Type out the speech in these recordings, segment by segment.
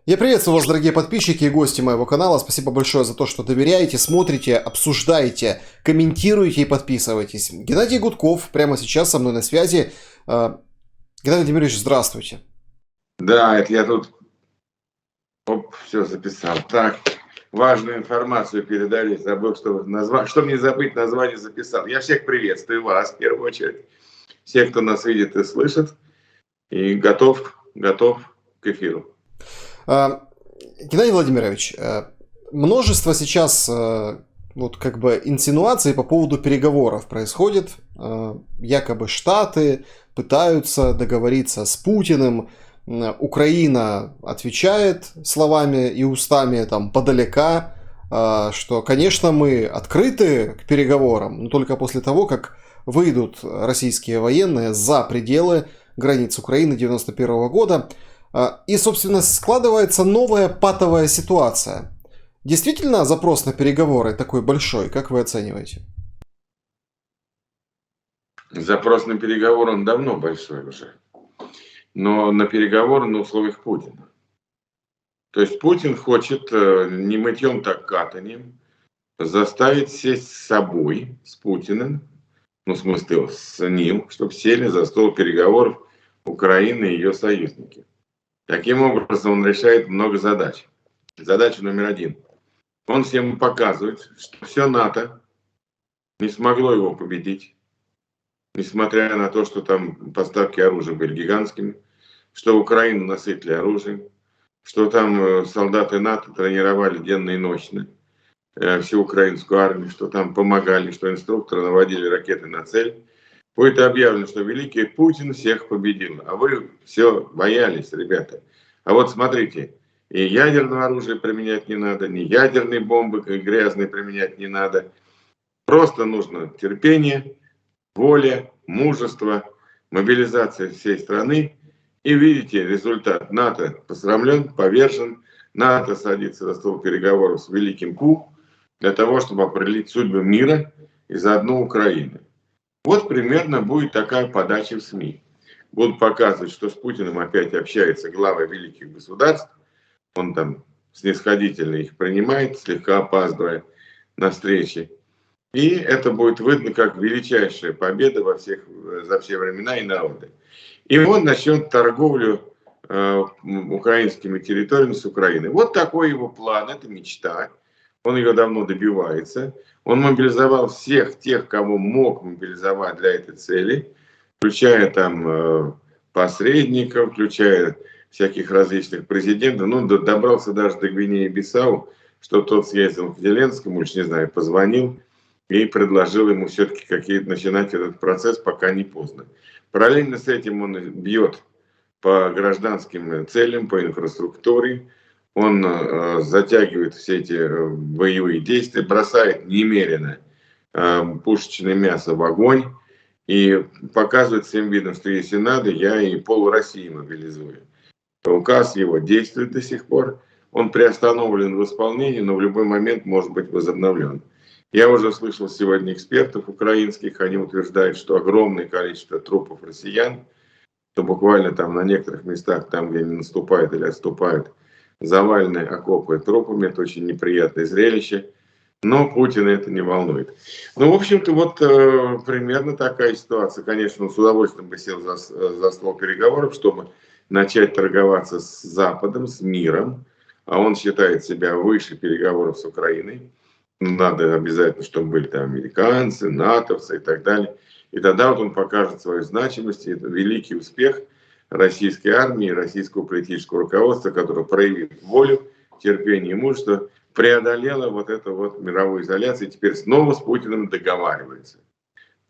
Я приветствую вас, дорогие подписчики и гости моего канала. Спасибо большое за то, что доверяете, смотрите, обсуждаете, комментируете и подписываетесь. Геннадий Гудков прямо сейчас со мной на связи. Геннадий Владимирович, здравствуйте. Да, это я тут все записал. Так, важную информацию передали. Забыл, что мне забыть, название записал. Я всех приветствую, вас в первую очередь. Всех, кто нас видит и слышит. И готов к эфиру. Геннадий Владимирович, множество сейчас инсинуаций по поводу переговоров происходит. Якобы Штаты пытаются договориться с Путиным. Украина отвечает словами и устами подалека, что, конечно, мы открыты к переговорам, но только после того, как выйдут российские военные за пределы границ Украины 1991 года. И, собственно, складывается новая патовая ситуация. Действительно, запрос на переговоры такой большой, как вы оцениваете? Запрос на переговоры, он давно большой уже. Но на переговоры на условиях Путина. То есть Путин хочет не мытьем, так катанием заставить сесть с собой, с Путиным, в смысле с ним, чтобы сели за стол переговоров Украины и ее союзники. Таким образом, он решает много задач. Задача номер один. Он всем показывает, что все НАТО не смогло его победить, несмотря на то, что там поставки оружия были гигантскими, что Украину насытили оружием, что там солдаты НАТО тренировали денно и ночно всю украинскую армию, что там помогали, что инструкторы наводили ракеты на цель. Будет объявлено, что великий Путин всех победил. А вы все боялись, ребята. А вот смотрите, и ядерного оружия применять не надо, ни ядерные бомбы грязные применять не надо. Просто нужно терпение, воля, мужество, мобилизация всей страны. И видите результат. НАТО посрамлен, повержен. НАТО садится за стол переговоров с великим Пу для того, чтобы определить судьбы мира и заодно Украины. Вот примерно будет такая подача в СМИ. Будут показывать, что с Путиным опять общаются главы великих государств. Он там снисходительно их принимает, слегка опаздывая на встречи. И это будет видно как величайшая победа за все времена и народы. И он начнет торговлю украинскими территориями с Украиной. Вот такой его план, это мечта. Он ее давно добивается. Он мобилизовал всех тех, кого мог мобилизовать для этой цели, включая там посредников, включая всяких различных президентов. Ну, добрался даже до Гвинеи-Бисау, что тот съездил к Зеленскому, уж не знаю, позвонил и предложил ему все-таки какие-то начинать этот процесс, пока не поздно. Параллельно с этим он бьет по гражданским целям, по инфраструктуре. Он затягивает все эти боевые действия, бросает немерено пушечное мясо в огонь и показывает всем видом, что если надо, я и пол России мобилизую. Указ его действует до сих пор. Он приостановлен в исполнении, но в любой момент может быть возобновлен. Я уже слышал сегодня экспертов украинских, они утверждают, что огромное количество трупов россиян, что буквально там на некоторых местах, там где они наступают или отступают, завалены окопы трупами. Это очень неприятное зрелище. Но Путина это не волнует. Ну, в общем-то, вот примерно такая ситуация. Конечно, он с удовольствием бы сел за стол переговоров, чтобы начать торговаться с Западом, с миром. А он считает себя выше переговоров с Украиной. Надо обязательно, чтобы были там американцы, натовцы и так далее. И тогда вот он покажет свою значимость. И это великий успех российской армии, российского политического руководства, которое проявит волю, терпение и мужество, преодолело вот эту вот мировую изоляцию и теперь снова с Путиным договаривается.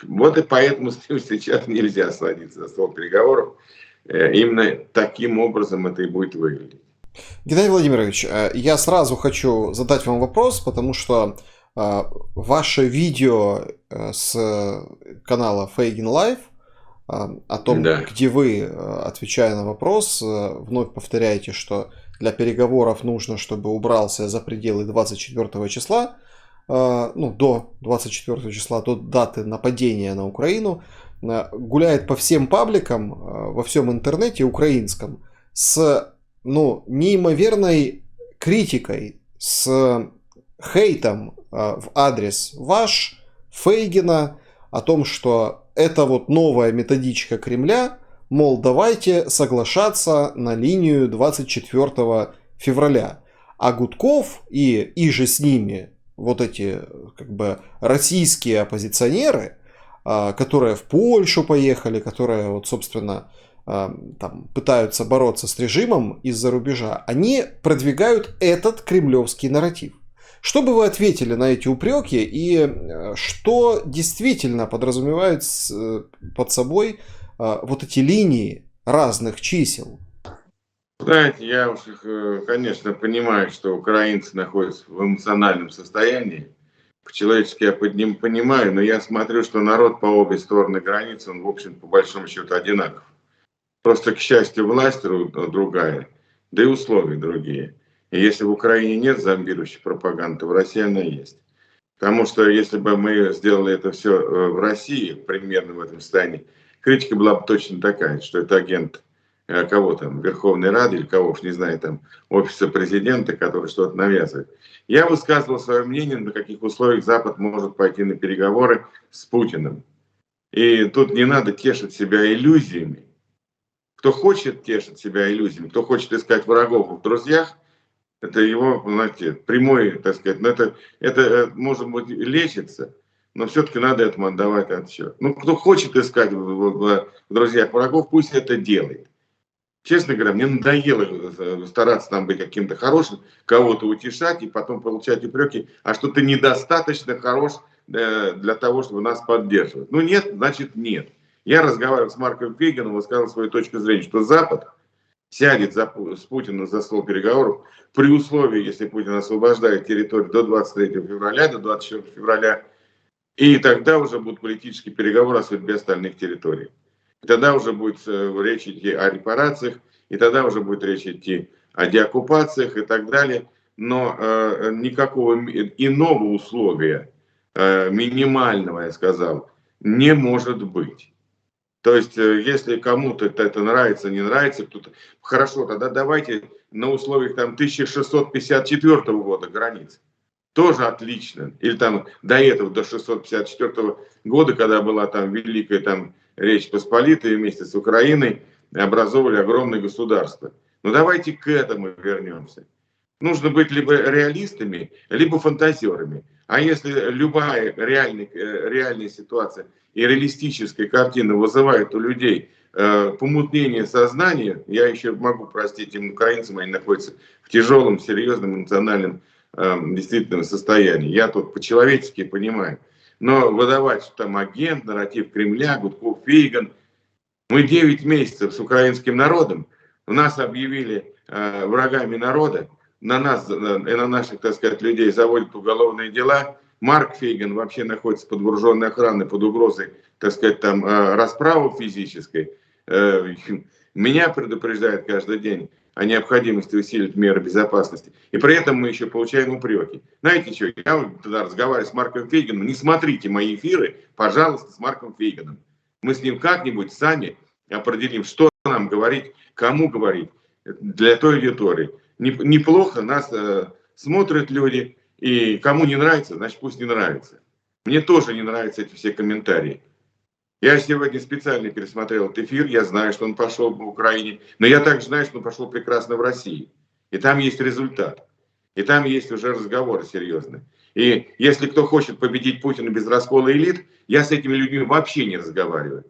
Вот и поэтому с ним сейчас нельзя садиться за стол переговоров. Именно таким образом это и будет выглядеть. Геннадий Владимирович, я сразу хочу задать вам вопрос, потому что ваше видео с канала Фейгин Лайв о том, Да. где вы, отвечая на вопрос, вновь повторяете, что для переговоров нужно, чтобы убрался за пределы 24 числа, до 24 числа, до даты нападения на Украину, гуляет по всем пабликам, во всем интернете украинском, с ну, неимоверной критикой, с хейтом в адрес ваш, Фейгина, о том, что это вот новая методичка Кремля, мол, давайте соглашаться на линию 24 февраля. А Гудков и же с ними вот эти как бы российские оппозиционеры, которые в Польшу поехали, которые вот, собственно, там, пытаются бороться с режимом из-за рубежа, они продвигают этот кремлевский нарратив. Что бы вы ответили на эти упреки и что действительно подразумевают под собой вот эти линии разных чисел? Знаете, я уж, конечно, понимаю, что украинцы находятся в эмоциональном состоянии. По-человечески я понимаю, но я смотрю, что народ по обе стороны границы, он, в общем, по большому счету одинаков. Просто, к счастью, власть другая, да и условия другие. И если в Украине нет зомбирующей пропаганды, то в России она есть. Потому что если бы мы сделали это все в России, примерно в этом состоянии, критика была бы точно такая, что это агент кого там, Верховной Рады или кого уж не знаю, там, офиса президента, который что-то навязывает. Я высказывал свое мнение, на каких условиях Запад может пойти на переговоры с Путиным. И тут не надо тешить себя иллюзиями. Кто хочет тешить себя иллюзиями, кто хочет искать врагов в друзьях, это его, знаете, прямой, так сказать, но это может быть лечится, но все-таки надо этому отдавать отчет. Ну, кто хочет искать в друзьях врагов, пусть это делает. Честно говоря, мне надоело стараться там быть каким-то хорошим, кого-то утешать и потом получать упреки, а что ты недостаточно хорош для того, чтобы нас поддерживать. Ну нет, значит нет. Я разговаривал с Марком Фейгином, высказал свою точку зрения, что Запад сядет с Путиным за стол переговоров при условии, если Путин освобождает территорию до 23 февраля, до 24 февраля, и тогда уже будут политические переговоры о судьбе остальных территорий. И тогда уже будет речь идти о репарациях, и тогда уже будет речь идти о деоккупациях и так далее. Но никакого иного условия, минимального, я сказал, не может быть. То есть, если кому-то это нравится, не нравится, кто-то... Хорошо, тогда давайте на условиях там 1654 года границ. Тоже отлично. Или там до этого, до 654 года, когда была там Великая там Речь Посполитая вместе с Украиной, образовывали огромное государство. Но давайте к этому вернемся. Нужно быть либо реалистами, либо фантазерами. А если любая реальная ситуация и реалистическая картина вызывает у людей помутнение сознания, я еще могу простить им украинцам, они находятся в тяжелом, серьезном эмоциональном действительно состоянии. Я тут по-человечески понимаю. Но выдавать, что там агент, нарратив Кремля, Гудков, Фейгин. Мы 9 месяцев с украинским народом, нас объявили врагами народа, на нас и на наших, так сказать, людей заводят уголовные дела. Марк Фейгин вообще находится под вооруженной охраной, под угрозой, так сказать, там расправы физической. Меня предупреждают каждый день о необходимости усилить меры безопасности. И при этом мы еще получаем упреки. Знаете что, я тогда разговариваю с Марком Фейгином, не смотрите мои эфиры, пожалуйста, с Марком Фейгином. Мы с ним как-нибудь сами определим, что нам говорить, кому говорить, для той аудитории. Неплохо нас смотрят люди, и кому не нравится, значит пусть не нравится. Мне тоже не нравятся эти все комментарии. Я сегодня специально пересмотрел этот эфир, я знаю, что он пошел в Украине, но я также знаю, что он пошел прекрасно в России. И там есть результат. И там есть уже разговоры серьезные. И если кто хочет победить Путина без раскола элит, я с этими людьми вообще не разговариваю.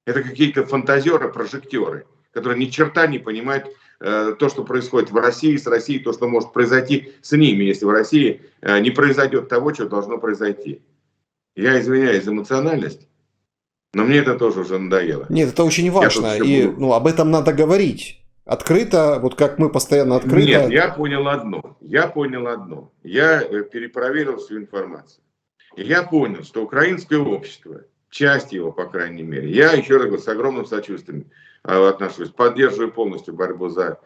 Это какие-то фантазеры, прожектеры, которые ни черта не понимают то, что происходит в России, с Россией, то, что может произойти с ними, если в России не произойдет того, что должно произойти. Я извиняюсь за эмоциональность, но мне это тоже уже надоело. Нет, это очень важно, и об этом надо говорить. Открыто, вот как мы постоянно открыто... Нет, я понял одно. Я перепроверил всю информацию. И я понял, что украинское общество, часть его, по крайней мере, я еще раз говорю, с огромным сочувствием отношусь, поддерживаю полностью борьбу за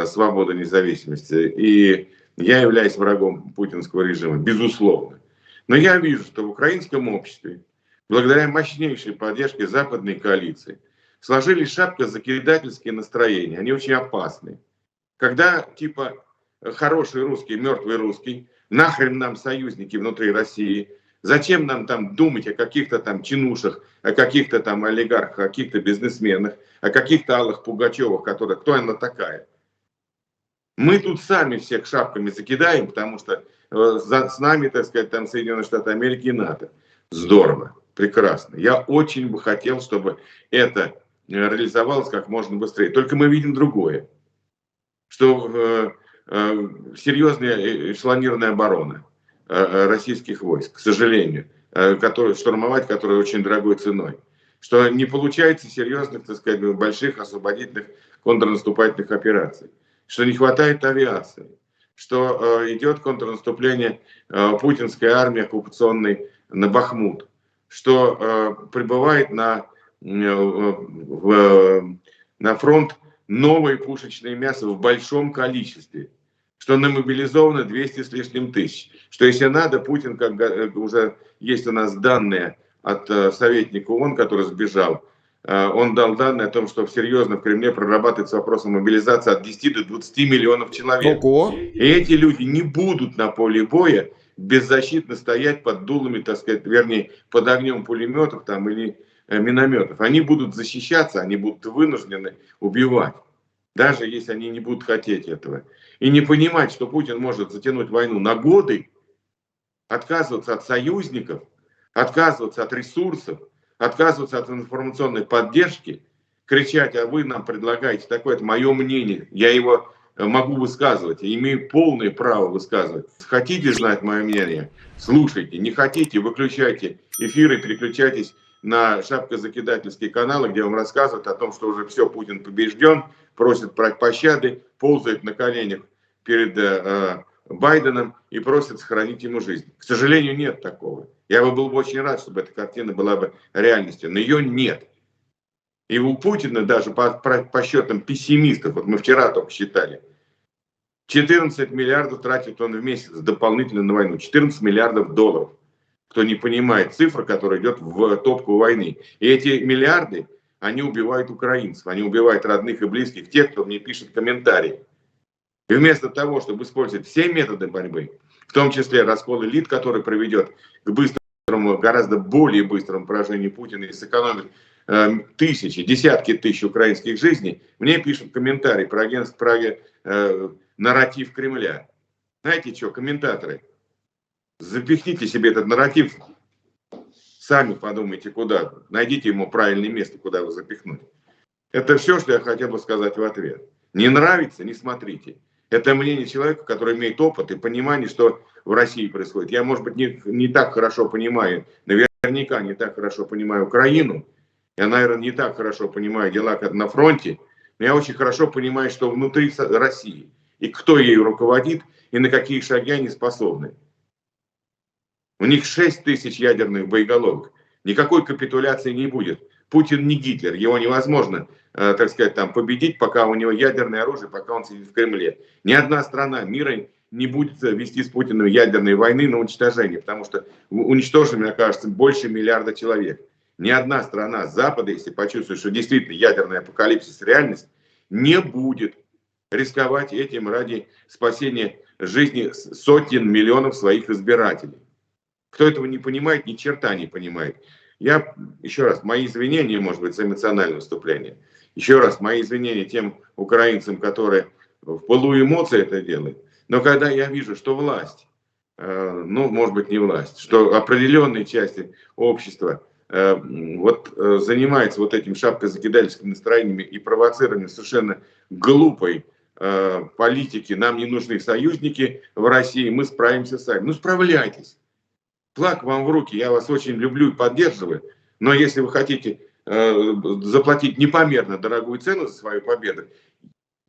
свободу, независимость. И я являюсь врагом путинского режима, безусловно. Но я вижу, что в украинском обществе, благодаря мощнейшей поддержке западной коалиции, сложились шапкозакидательские настроения. Они очень опасны. Когда типа хороший русский, мертвый русский, нахрен нам союзники внутри России, зачем нам там думать о каких-то там чинушах, о каких-то там олигархах, о каких-то бизнесменах, о каких-то Аллах Пугачевых, которые, кто она такая? Мы тут сами всех шапками закидаем, потому что с нами, так сказать, там Соединенные Штаты Америки и НАТО. Здорово, прекрасно. Я очень бы хотел, чтобы это реализовалось как можно быстрее. Только мы видим другое, что серьезная эшелонированная оборона российских войск, к сожалению, штурмовать которую очень дорогой ценой, что не получается серьезных, так сказать, больших освободительных контрнаступательных операций, что не хватает авиации, что идет контрнаступление путинской армии оккупационной на Бахмут, что прибывает на фронт новое пушечное мясо в большом количестве, что намобилизовано 200 с лишним тысяч, что если надо, Путин, как уже есть у нас данные от советника ООН, который сбежал, он дал данные о том, что серьезно в Кремле прорабатывается вопрос о мобилизации от 10 до 20 миллионов человек. Ого. И эти люди не будут на поле боя беззащитно стоять под дулами, так сказать, вернее, под огнем пулеметов там, или минометов. Они будут защищаться, они будут вынуждены убивать, даже если они не будут хотеть этого. И не понимать, что Путин может затянуть войну на годы, отказываться от союзников, отказываться от ресурсов, отказываться от информационной поддержки, кричать: а вы нам предлагаете такое, это мое мнение, я его могу высказывать, имею полное право высказывать. Хотите знать мое мнение? Слушайте, не хотите, выключайте эфиры, переключайтесь на шапкозакидательские каналы, где вам рассказывают о том, что уже все, Путин побежден, просит пощады, ползает на коленях перед Байденом и просит сохранить ему жизнь. К сожалению, нет такого. Я бы был бы очень рад, чтобы эта картина была бы реальностью, но ее нет. И у Путина даже по счетам пессимистов, вот мы вчера только считали, 14 миллиардов тратит он в месяц дополнительно на войну, 14 миллиардов долларов. Кто не понимает цифры, которая идет в топку войны. И эти миллиарды, они убивают украинцев, они убивают родных и близких, тех, кто мне пишет комментарии. И вместо того, чтобы использовать все методы борьбы, в том числе раскол элит, который приведет к быстрому, гораздо более быстрому поражению Путина и сэкономит тысячи, десятки тысяч украинских жизней, мне пишут комментарии про агентство, про нарратив Кремля. Знаете что, комментаторы, запихните себе этот нарратив, сами подумайте, куда, найдите ему правильное место, куда его запихнуть. Это все, что я хотел бы сказать в ответ. Не нравится, не смотрите. Это мнение человека, который имеет опыт и понимание, что в России происходит. Я, может быть, не так хорошо понимаю, наверняка не так хорошо понимаю Украину. Я, наверное, не так хорошо понимаю дела на фронте. Но я очень хорошо понимаю, что внутри России. И кто ею руководит, и на какие шаги они способны. У них 6 тысяч ядерных боеголовок. Никакой капитуляции не будет. Путин не Гитлер. Его невозможно, так сказать, там, победить, пока у него ядерное оружие, пока он сидит в Кремле. Ни одна страна мира не будет вести с Путиным ядерной войны на уничтожение, потому что уничтожено, мне кажется, больше миллиарда человек. Ни одна страна Запада, если почувствует, что действительно ядерный апокалипсис реальность, не будет рисковать этим ради спасения жизни сотен миллионов своих избирателей. Кто этого не понимает, ни черта не понимает. Я, еще раз, мои извинения, может быть, за эмоциональное выступление. Еще раз, мои извинения тем украинцам, которые в пылу эмоций это делают. Но когда я вижу, что власть, ну, может быть, не власть, что определенные части общества занимается вот этим шапкозакидательским настроением и провоцированием совершенно глупой политики, нам не нужны союзники в России, мы справимся сами. Ну, справляйтесь. Флаг вам в руки, я вас очень люблю и поддерживаю, но если вы хотите заплатить непомерно дорогую цену за свою победу,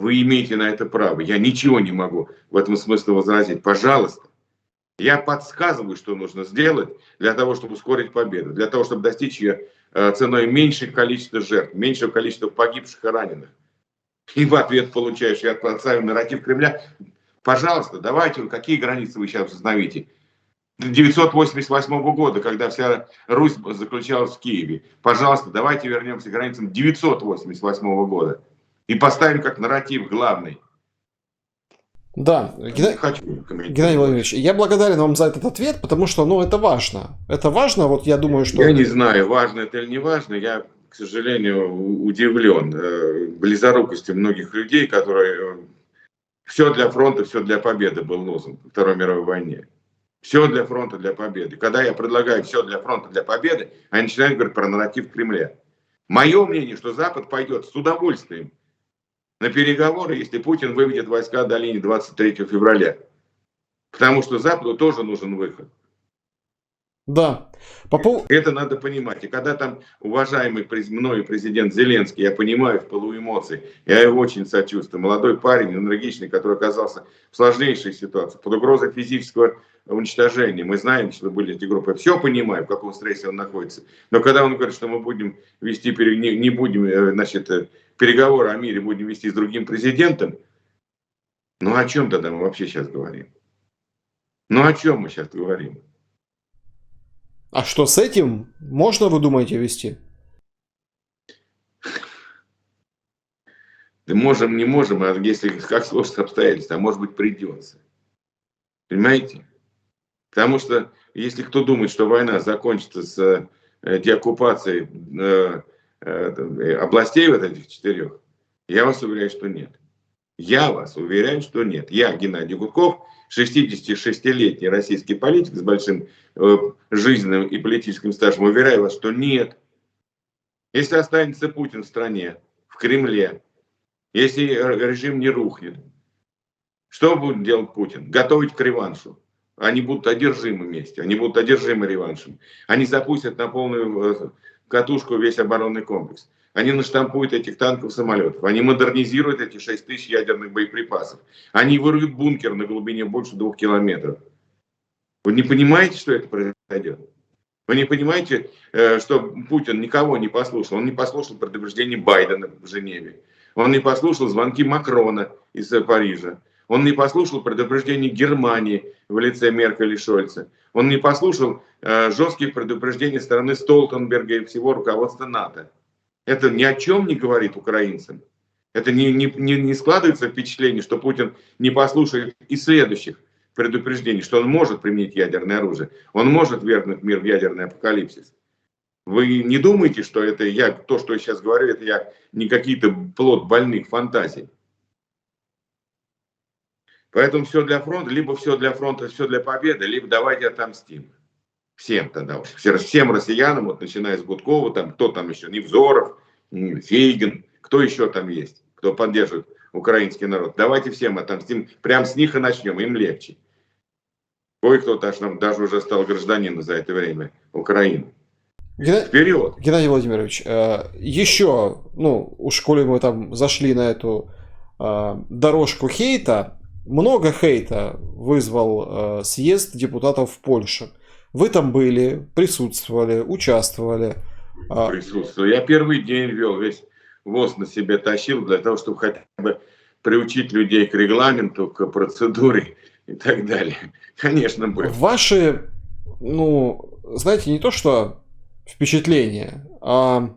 вы имеете на это право. Я ничего не могу в этом смысле возразить. Пожалуйста. Я подсказываю, что нужно сделать для того, чтобы ускорить победу, для того, чтобы достичь ее ценой меньшего количества жертв, меньшего количества погибших и раненых. И в ответ получаешь, я отправляю нарратив Кремля. Пожалуйста, давайте, какие границы вы сейчас установите? 1988 года, когда вся Русь заключалась в Киеве. Пожалуйста, давайте вернемся к границам 988 года и поставим как нарратив главный. Да, Не хочу Геннадий комментировать Владимирович, больше. я благодарен вам за этот ответ, потому что, ну, это важно. Это важно, вот я думаю, Я что... не знаю, важно это или не важно. Я, к сожалению, удивлен близорукостью многих людей, которые все для фронта, все для победы был лозунг во Второй мировой войне. Все для фронта, для победы. Когда я предлагаю все для фронта, для победы, они начинают говорить про нарратив Кремля. Мое мнение, что Запад пойдет с удовольствием на переговоры, если Путин выведет войска до линии 23 февраля. Потому что Западу тоже нужен выход. Да. Это надо понимать. И когда там уважаемый мною президент Зеленский, я понимаю в пылу эмоций, я его очень сочувствую, молодой парень, энергичный, который оказался в сложнейшей ситуации, под угрозой физического уничтожения. Мы знаем, что были эти группы. Все понимаю, в каком стрессе он находится. Но когда он говорит, что мы будем вести, не будем, значит, переговоры о мире будем вести с другим президентом, ну о чем тогда мы вообще сейчас говорим? Ну о чем мы сейчас говорим? А что с этим можно, вы думаете, вести? Да можем, не можем, а если как сложатся обстоятельства, а может быть придется. Понимаете? Потому что если кто думает, что война закончится с деоккупацией областей вот этих 4, я вас уверяю, что нет. Я вас уверяю, что нет. Я, Геннадий Гудков, 66-летний российский политик с большим жизненным и политическим стажем, уверяю вас, что нет. Если останется Путин в стране, в Кремле, если режим не рухнет, что будет делать Путин? Готовить к реваншу. Они будут одержимы вместе, они будут одержимы реваншем. Они запустят на полную катушку весь оборонный комплекс. Они наштампуют этих танков, самолетов. Они модернизируют эти 6 тысяч ядерных боеприпасов. Они вырвут бункер на глубине больше 2 километров. Вы не понимаете, что это произойдет? Вы не понимаете, что Путин никого не послушал? Он не послушал предупреждений Байдена в Женеве. Он не послушал звонки Макрона из Парижа. Он не послушал предупреждений Германии в лице Меркель и Шольца. Он не послушал жестких предупреждений стороны Столтенберга и всего руководства НАТО. Это ни о чем не говорит украинцам. Это не складывается впечатление, что Путин не послушает и следующих предупреждений, что он может применить ядерное оружие. Он может вергнуть мир в ядерный апокалипсис. Вы не думаете, что это то, что я сейчас говорю, это я не какие-то плод больных фантазий. Поэтому все для фронта, либо все для фронта, все для победы, либо давайте отомстим. Всем тогда уж. Всем россиянам, вот начиная с Гудкова, там, кто там еще, Невзоров, Фейгин, кто еще там есть, кто поддерживает украинский народ. Давайте всем отомстим. Прям с них и начнем, им легче. Кое-кто даже уже стал гражданином за это время Украины. Вперед! Геннадий Владимирович, еще, ну, уж коли мы там зашли на эту дорожку хейта, много хейта вызвал съезд депутатов в Польше. Вы там были, присутствовали, участвовали. Присутствовал. Я первый день вел, весь ВОЗ на себе тащил для того, чтобы хотя бы приучить людей к регламенту, к процедуре и так далее. Конечно, был. Ваши, ну, знаете, не то что впечатления, а,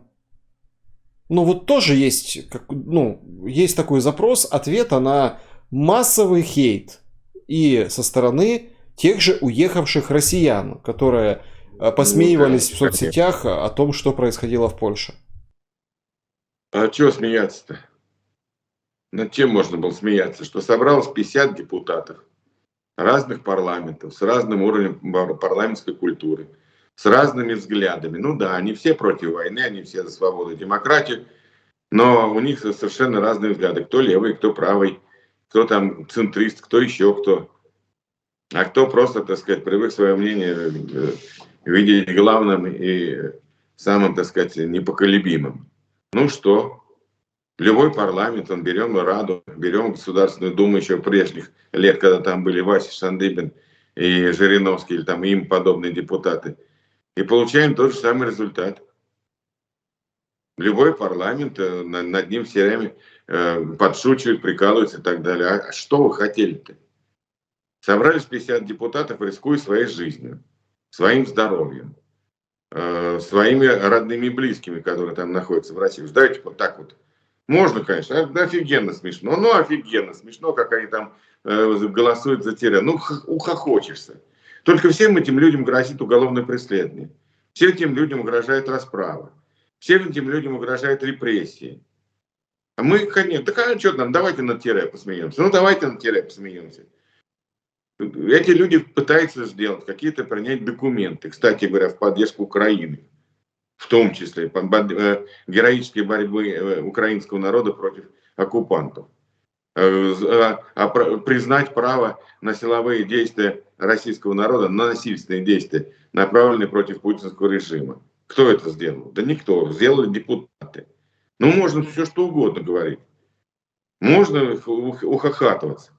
ну, вот тоже есть, ну, есть такой запрос ответа на массовый хейт и со стороны тех же уехавших россиян, которые посмеивались в соцсетях о том, что происходило в Польше. А чего смеяться-то? Над чем можно было смеяться? Что собралось 50 депутатов разных парламентов, с разным уровнем парламентской культуры, с разными взглядами. Ну да, они все против войны, они все за свободу и демократию, но у них совершенно разные взгляды. Кто левый, кто правый, кто там центрист, кто еще кто. А кто просто, так сказать, привык свое мнение видеть главным и самым, так сказать, непоколебимым. Ну что, любой парламент, он берем Раду, берем Государственную Думу еще прежних лет, когда там были Вася Шандыбин и Жириновский, или там им подобные депутаты, и получаем тот же самый результат. Любой парламент, над ним все время подшучивают, прикалываются и так далее. А что вы хотели-то? Собрались 50 депутатов, рискуя своей жизнью, своим здоровьем, своими родными и близкими, которые там находятся в России. Давайте вот так вот. Можно, конечно, офигенно смешно. Ну, офигенно смешно, как они там голосует за тире. Ну, ухохочешься. Только всем этим людям грозит уголовное преследование. Всем этим людям угрожает расправа. Всем этим людям угрожают репрессии. А мы, конечно, да что там, давайте на тире посмеемся. Ну, давайте на тире посмеемся. Эти люди пытаются сделать какие-то, принять документы, кстати говоря, в поддержку Украины. В том числе героической борьбы украинского народа против оккупантов. Признать право на силовые действия российского народа, на насильственные действия, направленные против путинского режима. Кто это сделал? Да никто. Сделали депутаты. Ну, можно все что угодно говорить. Можно ухахатываться.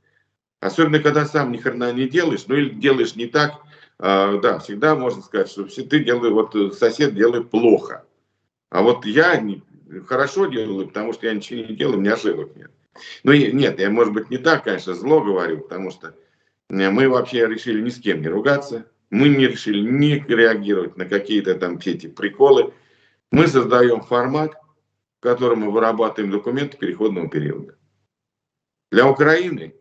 Особенно, когда сам ни хрена не делаешь, ну или делаешь не так. Да, всегда можно сказать, что ты делаешь, вот сосед делает плохо. А вот я хорошо делаю, потому что я ничего не делаю, у меня ошибок нет. Ну, нет, я, может быть, не так, конечно, зло говорю, потому что мы вообще решили ни с кем не ругаться. Мы не решили не реагировать на какие-то там все эти приколы. Мы создаем формат, в котором мы вырабатываем документы переходного периода. Для Украины,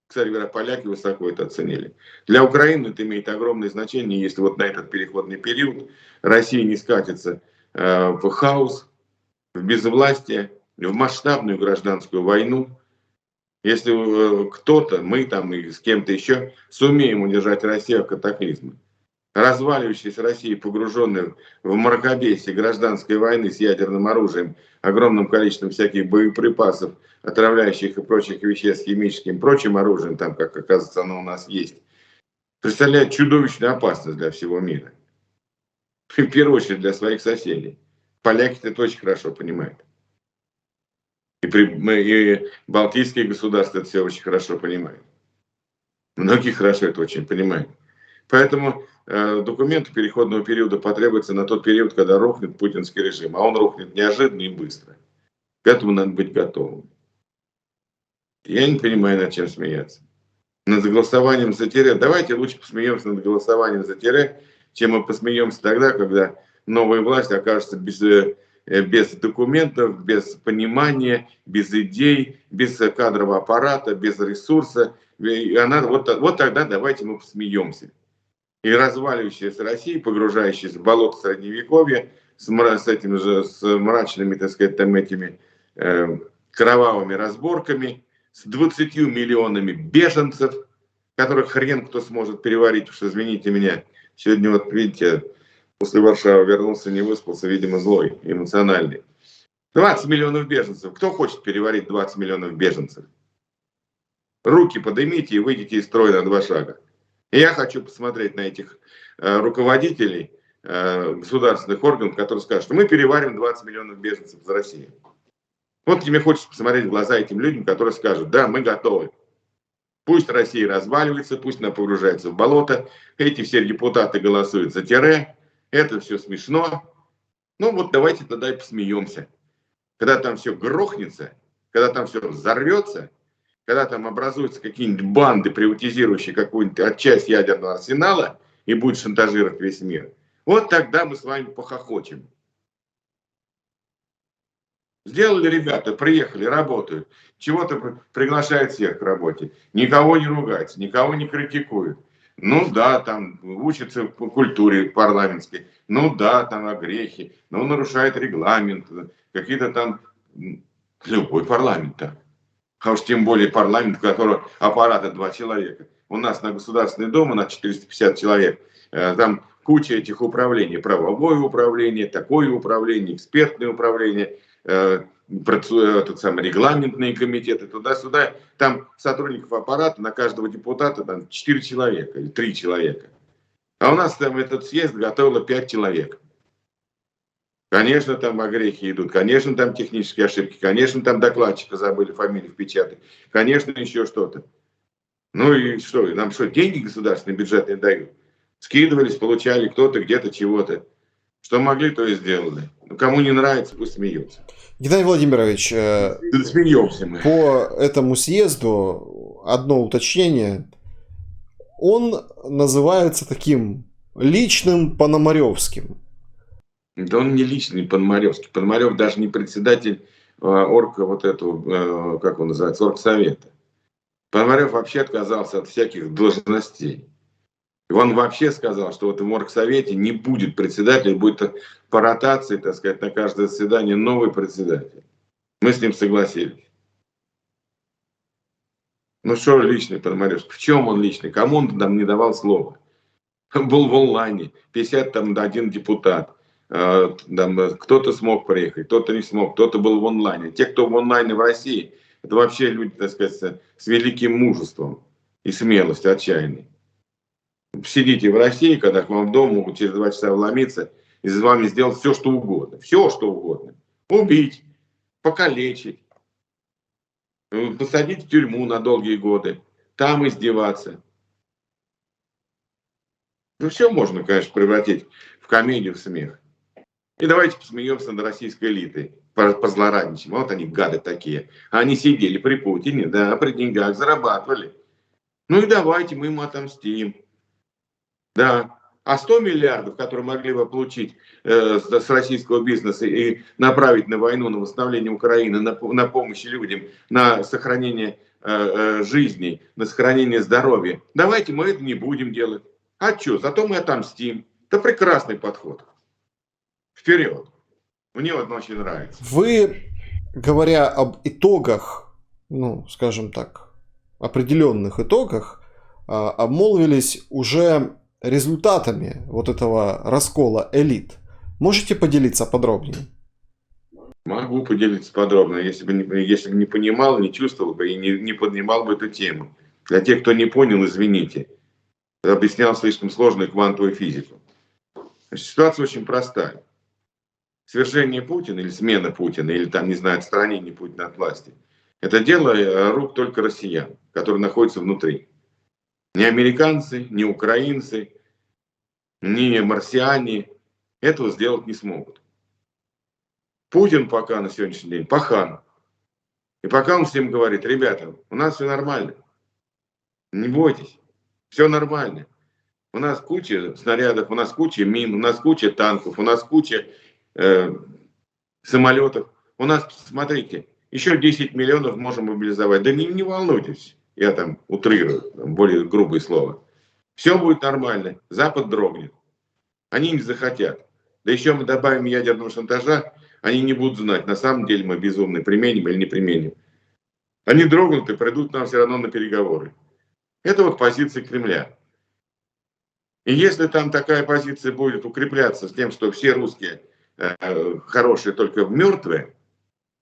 кстати говоря, поляки высоко это оценили. Для Украины это имеет огромное значение, если вот на этот переходный период Россия не скатится в хаос, в безвластие, в масштабную гражданскую войну. Если кто-то, мы там и с кем-то еще, сумеем удержать Россию от катаклизма. Разваливающаяся Россия, погруженная в мракобесие гражданской войны с ядерным оружием, огромным количеством всяких боеприпасов, отравляющих и прочих веществ, химическим, прочим оружием, там, как оказывается, оно у нас есть, представляет чудовищную опасность для всего мира. В первую очередь для своих соседей. Поляки это очень хорошо понимают. И балтийские государства это все очень хорошо понимают. Многие хорошо это очень понимают. Поэтому документы переходного периода потребуются на тот период, когда рухнет путинский режим. А он рухнет неожиданно и быстро. К этому надо быть готовым. Я не понимаю, над чем смеяться. Над голосованием за тире. Давайте лучше посмеемся над голосованием за тире, чем мы посмеемся тогда, когда новая власть окажется без документов, без понимания, без идей, без кадрового аппарата, без ресурса. И вот тогда давайте мы посмеемся. И разваливающаяся Россия, погружающаяся в болото Средневековья, с мрачными, так сказать, там этими кровавыми разборками, с 20 миллионами беженцев, которых хрен кто сможет переварить, потому что, извините меня, сегодня вот, видите, после Варшавы вернулся, не выспался, видимо, злой, эмоциональный. 20 миллионов беженцев. Кто хочет переварить 20 миллионов беженцев? Руки поднимите и выйдите из строя на 2 шага. И я хочу посмотреть на этих руководителей государственных органов, которые скажут, что мы переварим 20 миллионов беженцев из России. Вот тебе хочется посмотреть в глаза этим людям, которые скажут, да, мы готовы. Пусть Россия разваливается, пусть она погружается в болото, эти все депутаты голосуют за тире, это все смешно. Ну вот давайте тогда и посмеемся. Когда там все грохнется, когда там все взорвется, когда там образуются какие-нибудь банды, приватизирующие какую-нибудь часть ядерного арсенала и будут шантажировать весь мир, вот тогда мы с вами похохочем. Сделали ребята, приехали, работают, чего-то приглашают всех к работе, никого не ругается, никого не критикуют. Ну да, там учатся по культуре парламентской, ну да, там огрехи, но нарушает регламент, какие-то там, любой парламент там. А уж тем более парламент, у которого аппарата 2 человека. У нас на Государственной Думе на 450 человек, там куча этих управлений, правовое управление, такое управление, экспертное управление, регламентные комитеты, туда-сюда. Там сотрудников аппарата на каждого депутата там 4 человека или 3 человека. А у нас там этот съезд готовило 5 человек. Конечно, там огрехи идут, конечно, там технические ошибки, конечно, там докладчика забыли фамилию впечатать, конечно, еще что-то. Ну и что, нам что, деньги государственные бюджетные дают? Скидывались, получали кто-то где-то чего-то. Что могли, то и сделали. Ну, кому не нравится, пусть смеются. Геннадий Владимирович, смеемся мы. По этому съезду одно уточнение. Он называется таким личным Пономаревским. Да он не личный Пономаревский. Пономарев даже не председатель оргсовета. Пономарев вообще отказался от всяких должностей. И он вообще сказал, что вот в Оргсовете не будет председателя, будет по ротации, так сказать, на каждое заседание новый председатель. Мы с ним согласились. Ну что личный Пономарев? В чем он личный? Кому он там не давал слова? Он был в онлайне, 51 депутат. Кто-то смог приехать, кто-то не смог, кто-то был в онлайне. Те, кто в онлайне в России, это вообще люди, так сказать, с великим мужеством и смелостью отчаянной. Сидите в России, когда к вам в дом могут через 2 часа вломиться и за вами сделать все, что угодно. Все, что угодно. Убить, покалечить, посадить в тюрьму на долгие годы, там издеваться. Ну, все можно, конечно, превратить в комедию, в смех. И давайте посмеемся над российской элитой, позлорадничаем. Вот они, гады такие. Они сидели при Путине, да, при деньгах зарабатывали. Ну и давайте мы им отомстим. Да. А 100 миллиардов, которые могли бы получить с российского бизнеса и направить на войну, на восстановление Украины, на помощь людям, на сохранение жизни, на сохранение здоровья, давайте мы это не будем делать. А что, зато мы отомстим. Это прекрасный подход. Вперед. Мне вот очень нравится. Вы, говоря об итогах, ну, скажем так, определенных итогах, обмолвились уже результатами вот этого раскола элит. Можете поделиться подробнее? Могу поделиться подробно, если бы не понимал, не чувствовал бы и не поднимал бы эту тему. Для тех, кто не понял, извините. Объяснял слишком сложную квантовую физику. Значит, ситуация очень простая. Свержение Путина или смена Путина, или там, не знаю, отстранение Путина от власти, это дело рук только россиян, которые находятся внутри. Ни американцы, ни украинцы, ни марсиане этого сделать не смогут. Путин пока на сегодняшний день пахан. И пока он всем говорит: ребята, у нас все нормально, не бойтесь, все нормально. У нас куча снарядов, у нас куча мин, у нас куча танков, у нас куча самолетов. У нас, смотрите, еще 10 миллионов можем мобилизовать. Да не волнуйтесь, я там утрирую, там более грубое слово. Все будет нормально, Запад дрогнет. Они не захотят. Да еще мы добавим ядерного шантажа, они не будут знать, на самом деле мы безумны, применим или не применим. Они дрогнут и придут нам все равно на переговоры. Это вот позиция Кремля. И если там такая позиция будет укрепляться с тем, что все русские хорошие, только мертвые,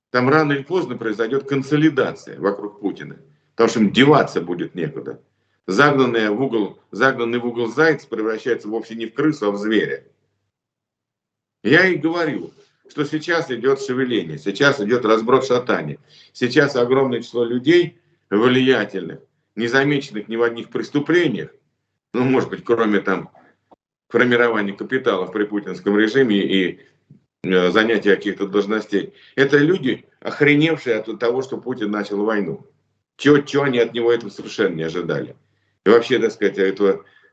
там рано или поздно произойдет консолидация вокруг Путина. Потому что им деваться будет некуда. Загнанный в угол заяц превращается вовсе не в крысу, а в зверя. Я и говорю, что сейчас идет шевеление, сейчас идет разброд шатания. Сейчас огромное число людей влиятельных, не замеченных ни в одних преступлениях, ну, может быть, кроме там формирования капиталов при путинском режиме и занятия каких-то должностей. Это люди, охреневшие от того, что Путин начал войну. Чего они от него этого совершенно не ожидали. И вообще, так сказать,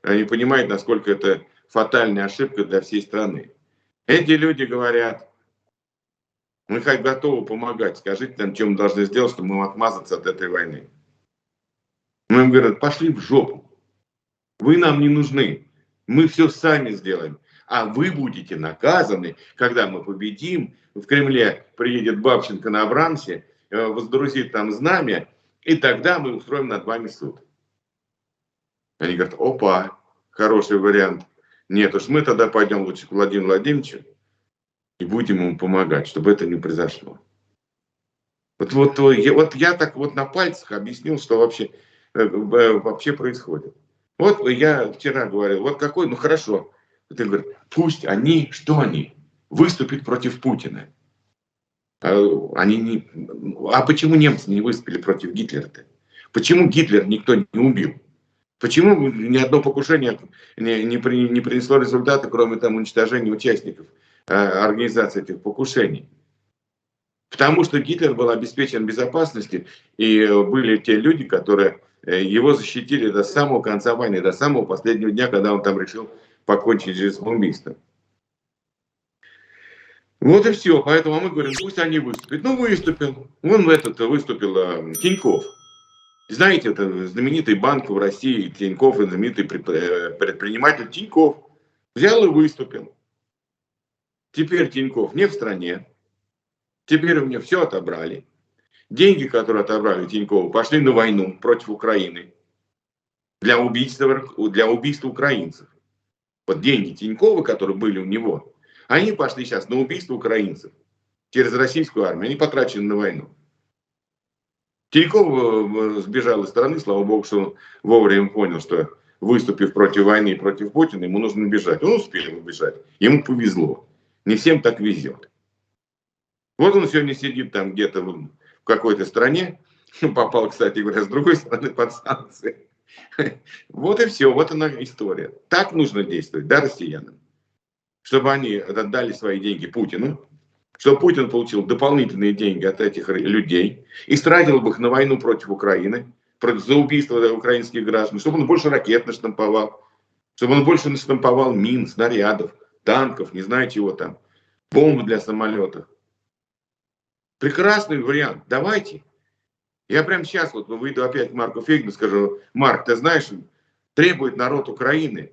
они понимают, насколько это фатальная ошибка для всей страны. Эти люди говорят: мы хоть готовы помогать, скажите нам, что мы должны сделать, чтобы мы отмазаться от этой войны. Мы им говорим: пошли в жопу. Вы нам не нужны. Мы все сами сделаем. А вы будете наказаны, когда мы победим. В Кремле приедет Бабченко на Абрамсе, воздрузит там знамя, и тогда мы устроим над вами суд. Они говорят: опа, хороший вариант. Нет уж, мы тогда пойдем лучше к Владимиру Владимировичу и будем ему помогать, чтобы это не произошло. Вот я так вот на пальцах объяснил, что вообще происходит. Вот я вчера говорил, вот какой, ну хорошо. Ты говоришь: пусть они, что они, выступят против Путина. А почему немцы не выступили против Гитлера-то? Почему Гитлер никто не убил? Почему ни одно покушение не принесло результата, кроме там уничтожения участников организации этих покушений? Потому что Гитлер был обеспечен безопасностью, и были те люди, которые его защитили до самого конца войны, до самого последнего дня, когда он там решил покончить жизнь самоубийством. Вот и все. Поэтому мы говорим: пусть они выступят. Ну, выступил. Выступил Тиньков. Знаете, это знаменитый банк в России, Тинькофф, и знаменитый предприниматель Тинькофф взял и выступил. Теперь Тинькофф не в стране, теперь у него все отобрали. Деньги, которые отобрали Тинькову, пошли на войну против Украины для убийства украинцев. Вот деньги Тинькова, которые были у него, они пошли сейчас на убийство украинцев через российскую армию. Они потрачены на войну. Тиньков сбежал из страны, слава богу, что он вовремя понял, что выступив против войны и против Путина, ему нужно бежать. Он успел убежать. Ему повезло. Не всем так везет. Вот он сегодня сидит там где-то в какой-то стране, попал, кстати говоря, с другой стороны под санкции. Вот и все, вот она история. Так нужно действовать, да, россиянам? Чтобы они отдали свои деньги Путину, чтобы Путин получил дополнительные деньги от этих людей и стратил бы их на войну против Украины, за убийство украинских граждан, чтобы он больше ракет наштамповал, чтобы он больше наштамповал мин, снарядов, танков, не знаю чего там, бомб для самолетов. Прекрасный вариант. Давайте. Я прямо сейчас вот выйду опять к Марку Фейгину и скажу: Марк, ты знаешь, требует народ Украины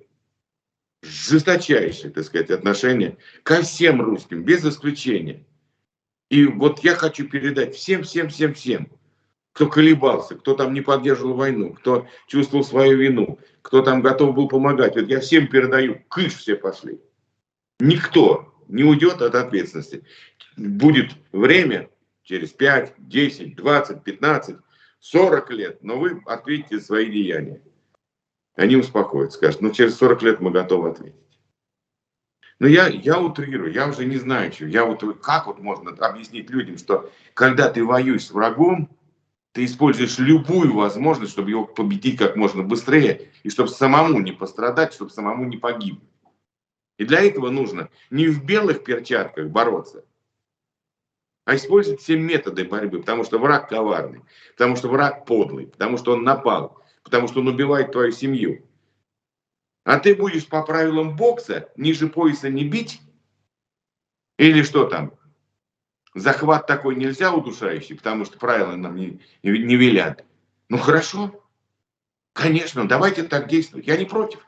жесточайшее, так сказать, отношение ко всем русским, без исключения. И вот я хочу передать всем, кто колебался, кто там не поддерживал войну, кто чувствовал свою вину, кто там готов был помогать. Вот я всем передаю, кыш все пошли. Никто не уйдет от ответственности. Будет время через 5, 10, 20, 15, 40 лет, но вы ответите за свои деяния. Они успокоятся, скажут: ну через 40 лет мы готовы ответить. Но я утрирую, я уже не знаю, что. Как вот можно объяснить людям, что когда ты воюешь с врагом, ты используешь любую возможность, чтобы его победить как можно быстрее, и чтобы самому не пострадать, чтобы самому не погибнуть. И для этого нужно не в белых перчатках бороться, а использовать все методы борьбы, потому что враг коварный, потому что враг подлый, потому что он напал, потому что он убивает твою семью. А ты будешь по правилам бокса ниже пояса не бить? Или что там? Захват такой нельзя удушающий, потому что правила нам не велят. Ну хорошо, конечно, давайте так действовать. Я не против.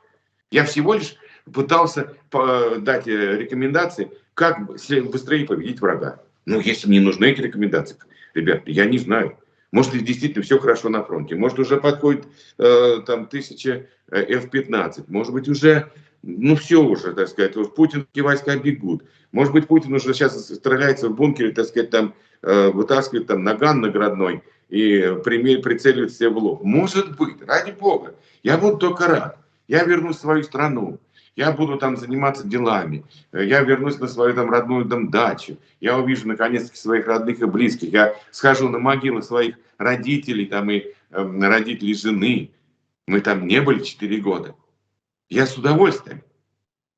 Я всего лишь пытался дать рекомендации, как быстрее победить врага. Ну, если мне нужны эти рекомендации, ребят, я не знаю. Может, действительно все хорошо на фронте. Может, уже подходит там 1000 F-15. Может быть, уже, ну, все уже, так сказать, вот путинские войска бегут. Может быть, Путин уже сейчас стреляется в бункере, так сказать, там вытаскивает там наган наградной и прицеливает себе в лоб. Может быть, ради бога. Я буду только рад. Я вернусь в свою страну. Я буду там заниматься делами, я вернусь на свою там родную дачу, я увижу наконец-таки своих родных и близких, я схожу на могилы своих родителей там и родителей жены. Мы там не были 4 года. Я с удовольствием.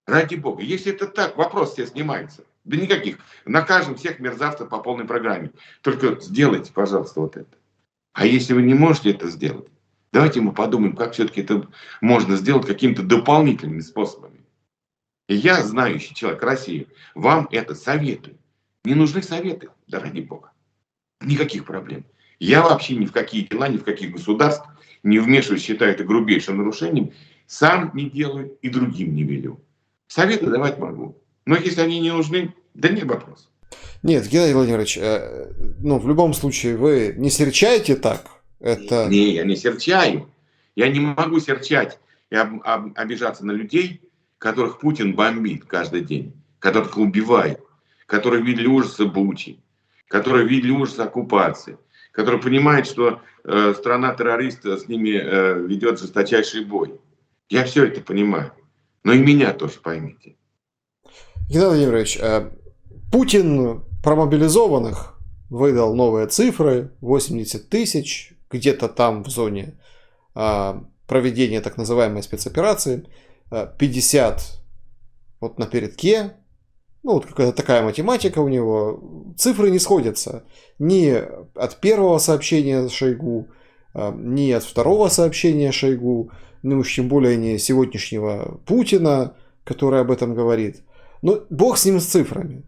Ради бога. Если это так, вопрос все снимается. Да никаких. Накажем всех мерзавцев по полной программе. Только сделайте, пожалуйста, вот это. А если вы не можете это сделать, давайте мы подумаем, как все-таки это можно сделать какими-то дополнительными способами. И я, знающий человек России, вам это советую. Не нужны советы, да ради бога. Никаких проблем. Я вообще ни в какие дела, ни в каких государств не вмешиваюсь, считаю это грубейшим нарушением. Сам не делаю и другим не велю. Советы давать могу. Но если они не нужны, да нет вопросов. Нет, Геннадий Владимирович, ну, в любом случае, вы не серчаете так? Это... Не, я не серчаю. Я не могу серчать и обижаться на людей, которых Путин бомбит каждый день, которых убивает, которые видели ужасы Бучи, которые видели ужасы оккупации, которые понимают, что страна-террорист с ними ведет жесточайший бой. Я все это понимаю. Но и меня тоже поймите. Геннадий Владимирович, Путин про мобилизованных выдал новые цифры, 80 тысяч, где-то там в зоне проведения так называемой спецоперации, 50 вот на передке. Ну, вот какая-то такая математика у него. Цифры не сходятся ни от первого сообщения Шойгу, ни от второго сообщения Шойгу, ну уж тем более не сегодняшнего Путина, который об этом говорит. Но бог с ним, с цифрами.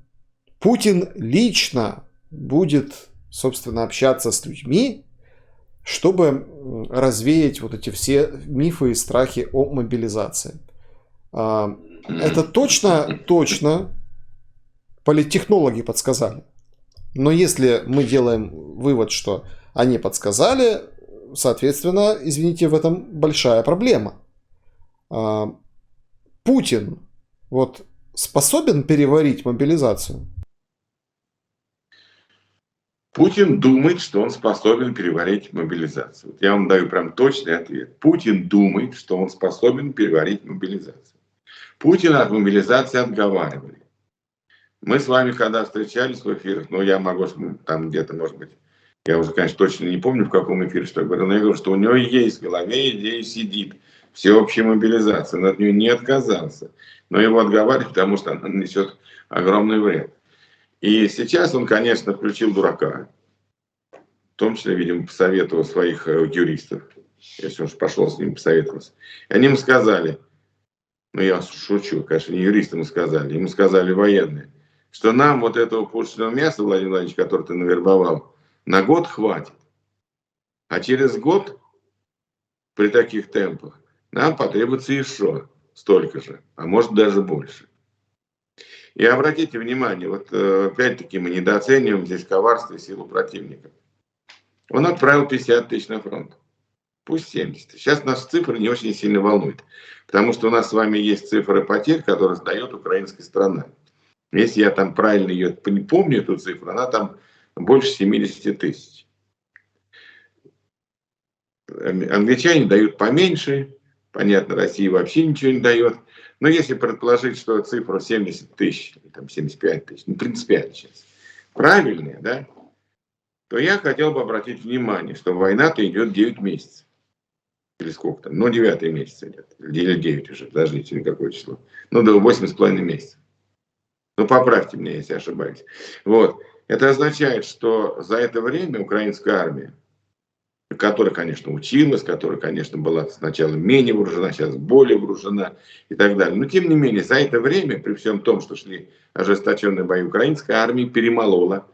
Путин лично будет, собственно, общаться с людьми, чтобы развеять вот эти все мифы и страхи о мобилизации. Это точно политтехнологи подсказали. Но если мы делаем вывод, что они подсказали, соответственно, извините, в этом большая проблема. Путин вот способен переварить мобилизацию? Путин думает, что он способен переварить мобилизацию. Я вам даю прям точный ответ. Путин думает, что он способен переварить мобилизацию. Путина от мобилизации отговаривали. Мы с вами, когда встречались в эфирах, я могу там где-то, может быть, я уже, конечно, точно не помню, в каком эфире что я говорил, но я говорю, что у него есть в голове идея, сидит всеобщая мобилизация, он от нее не отказался, но его отговаривают, потому что она несет огромный вред. И сейчас он, конечно, включил дурака, в том числе, видимо, посоветовал своих юристов, если он пошел с ним посоветоваться. И они ему сказали, я шучу, конечно, не юристам сказали, ему сказали военные, что нам вот этого пушечного мяса, Владимир Владимирович, который ты навербовал, на год хватит. А через год, при таких темпах, нам потребуется еще столько же, а может даже больше. И обратите внимание, вот опять-таки мы недооцениваем здесь коварство и силу противника. Он отправил 50 тысяч на фронт. Пусть 70. Сейчас наши цифры не очень сильно волнуют. Потому что у нас с вами есть цифры потерь, которые сдает украинская страна. Если я там правильно ее помню, эту цифру, она там больше 70 тысяч. Англичане дают поменьше. Понятно, Россия вообще ничего не дает. Но если предположить, что цифра 70 тысяч, там 75 тысяч, принципиально сейчас, правильная, да, то я хотел бы обратить внимание, что война-то идет 9 месяцев. Или сколько там? 9 месяц идет. Или 9 уже, подождите, или какое число. До 8,5 месяцев. Поправьте меня, если ошибаюсь. Вот. Это означает, что за это время украинская армия, которая, конечно, училась, которая, конечно, была сначала менее вооружена, сейчас более вооружена и так далее. Но, тем не менее, за это время, при всем том, что шли ожесточенные бои, украинская армия перемолола,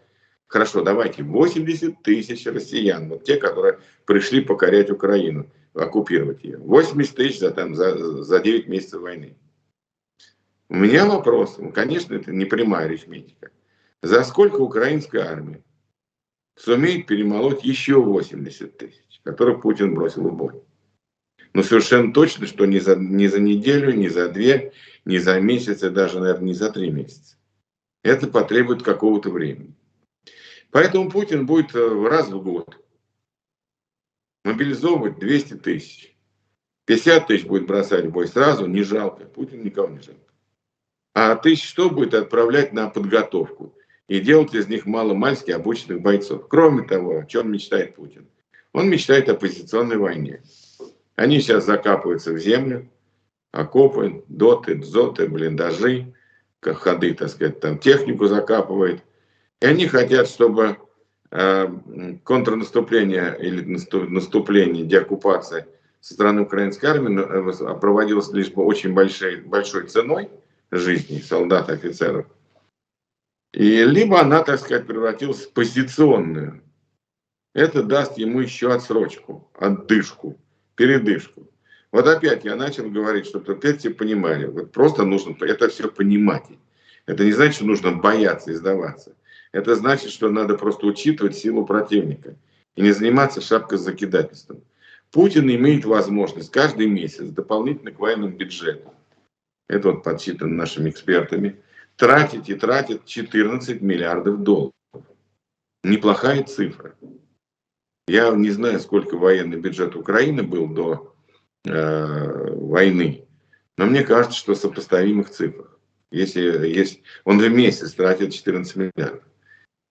хорошо, давайте, 80 тысяч россиян, вот те, которые пришли покорять Украину, оккупировать ее. 80 тысяч за 9 месяцев войны. У меня вопрос, конечно, это не прямая арифметика. За сколько украинская армия сумеет перемолоть еще 80 тысяч, которых Путин бросил в бой? Но совершенно точно, что ни за неделю, ни за 2, ни за месяц, и даже, наверное, не за 3 месяца. Это потребует какого-то времени. Поэтому Путин будет раз в год мобилизовывать 200 тысяч. 50 тысяч будет бросать в бой сразу, не жалко. Путин никого не жалко. А 1100 будет отправлять на подготовку и делать из них мало-мальски обученных бойцов. Кроме того, о чем мечтает Путин? Он мечтает о позиционной войне. Они сейчас закапываются в землю, окопы, доты, дзоты, блиндажи, как ходы, так сказать, там технику закапывают. И они хотят, чтобы контрнаступление или наступление, деоккупация со стороны украинской армии проводилось лишь бы очень большой ценой жизни солдат и офицеров. И либо она, так сказать, превратилась в позиционную. Это даст ему еще отсрочку, отдышку, передышку. Вот опять я начал говорить, чтобы опять все понимали. Вот просто нужно это все понимать. Это не значит, что нужно бояться и сдаваться. Это значит, что надо просто учитывать силу противника и не заниматься шапкозакидательством. Путин имеет возможность каждый месяц дополнительно к военному бюджету, это вот подсчитано нашими экспертами, тратить и тратит 14 миллиардов долларов. Неплохая цифра. Я не знаю, сколько военный бюджет Украины был до войны, но мне кажется, что в сопоставимых цифрах. Если он в месяц тратит 14 миллиардов.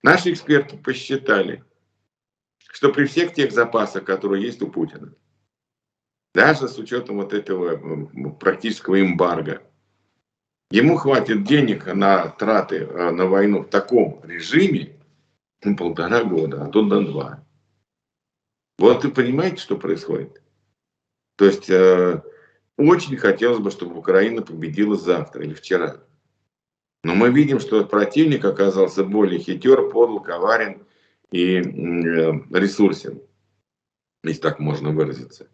Наши эксперты посчитали, что при всех тех запасах, которые есть у Путина, даже с учетом вот этого практического эмбарго, ему хватит денег на траты на войну в таком режиме 1,5 года, а то до 2. Вот вы понимаете, что происходит? То есть очень хотелось бы, чтобы Украина победила завтра или вчера. Но мы видим, что противник оказался более хитер, подл, коварен и ресурсен. если так можно выразиться.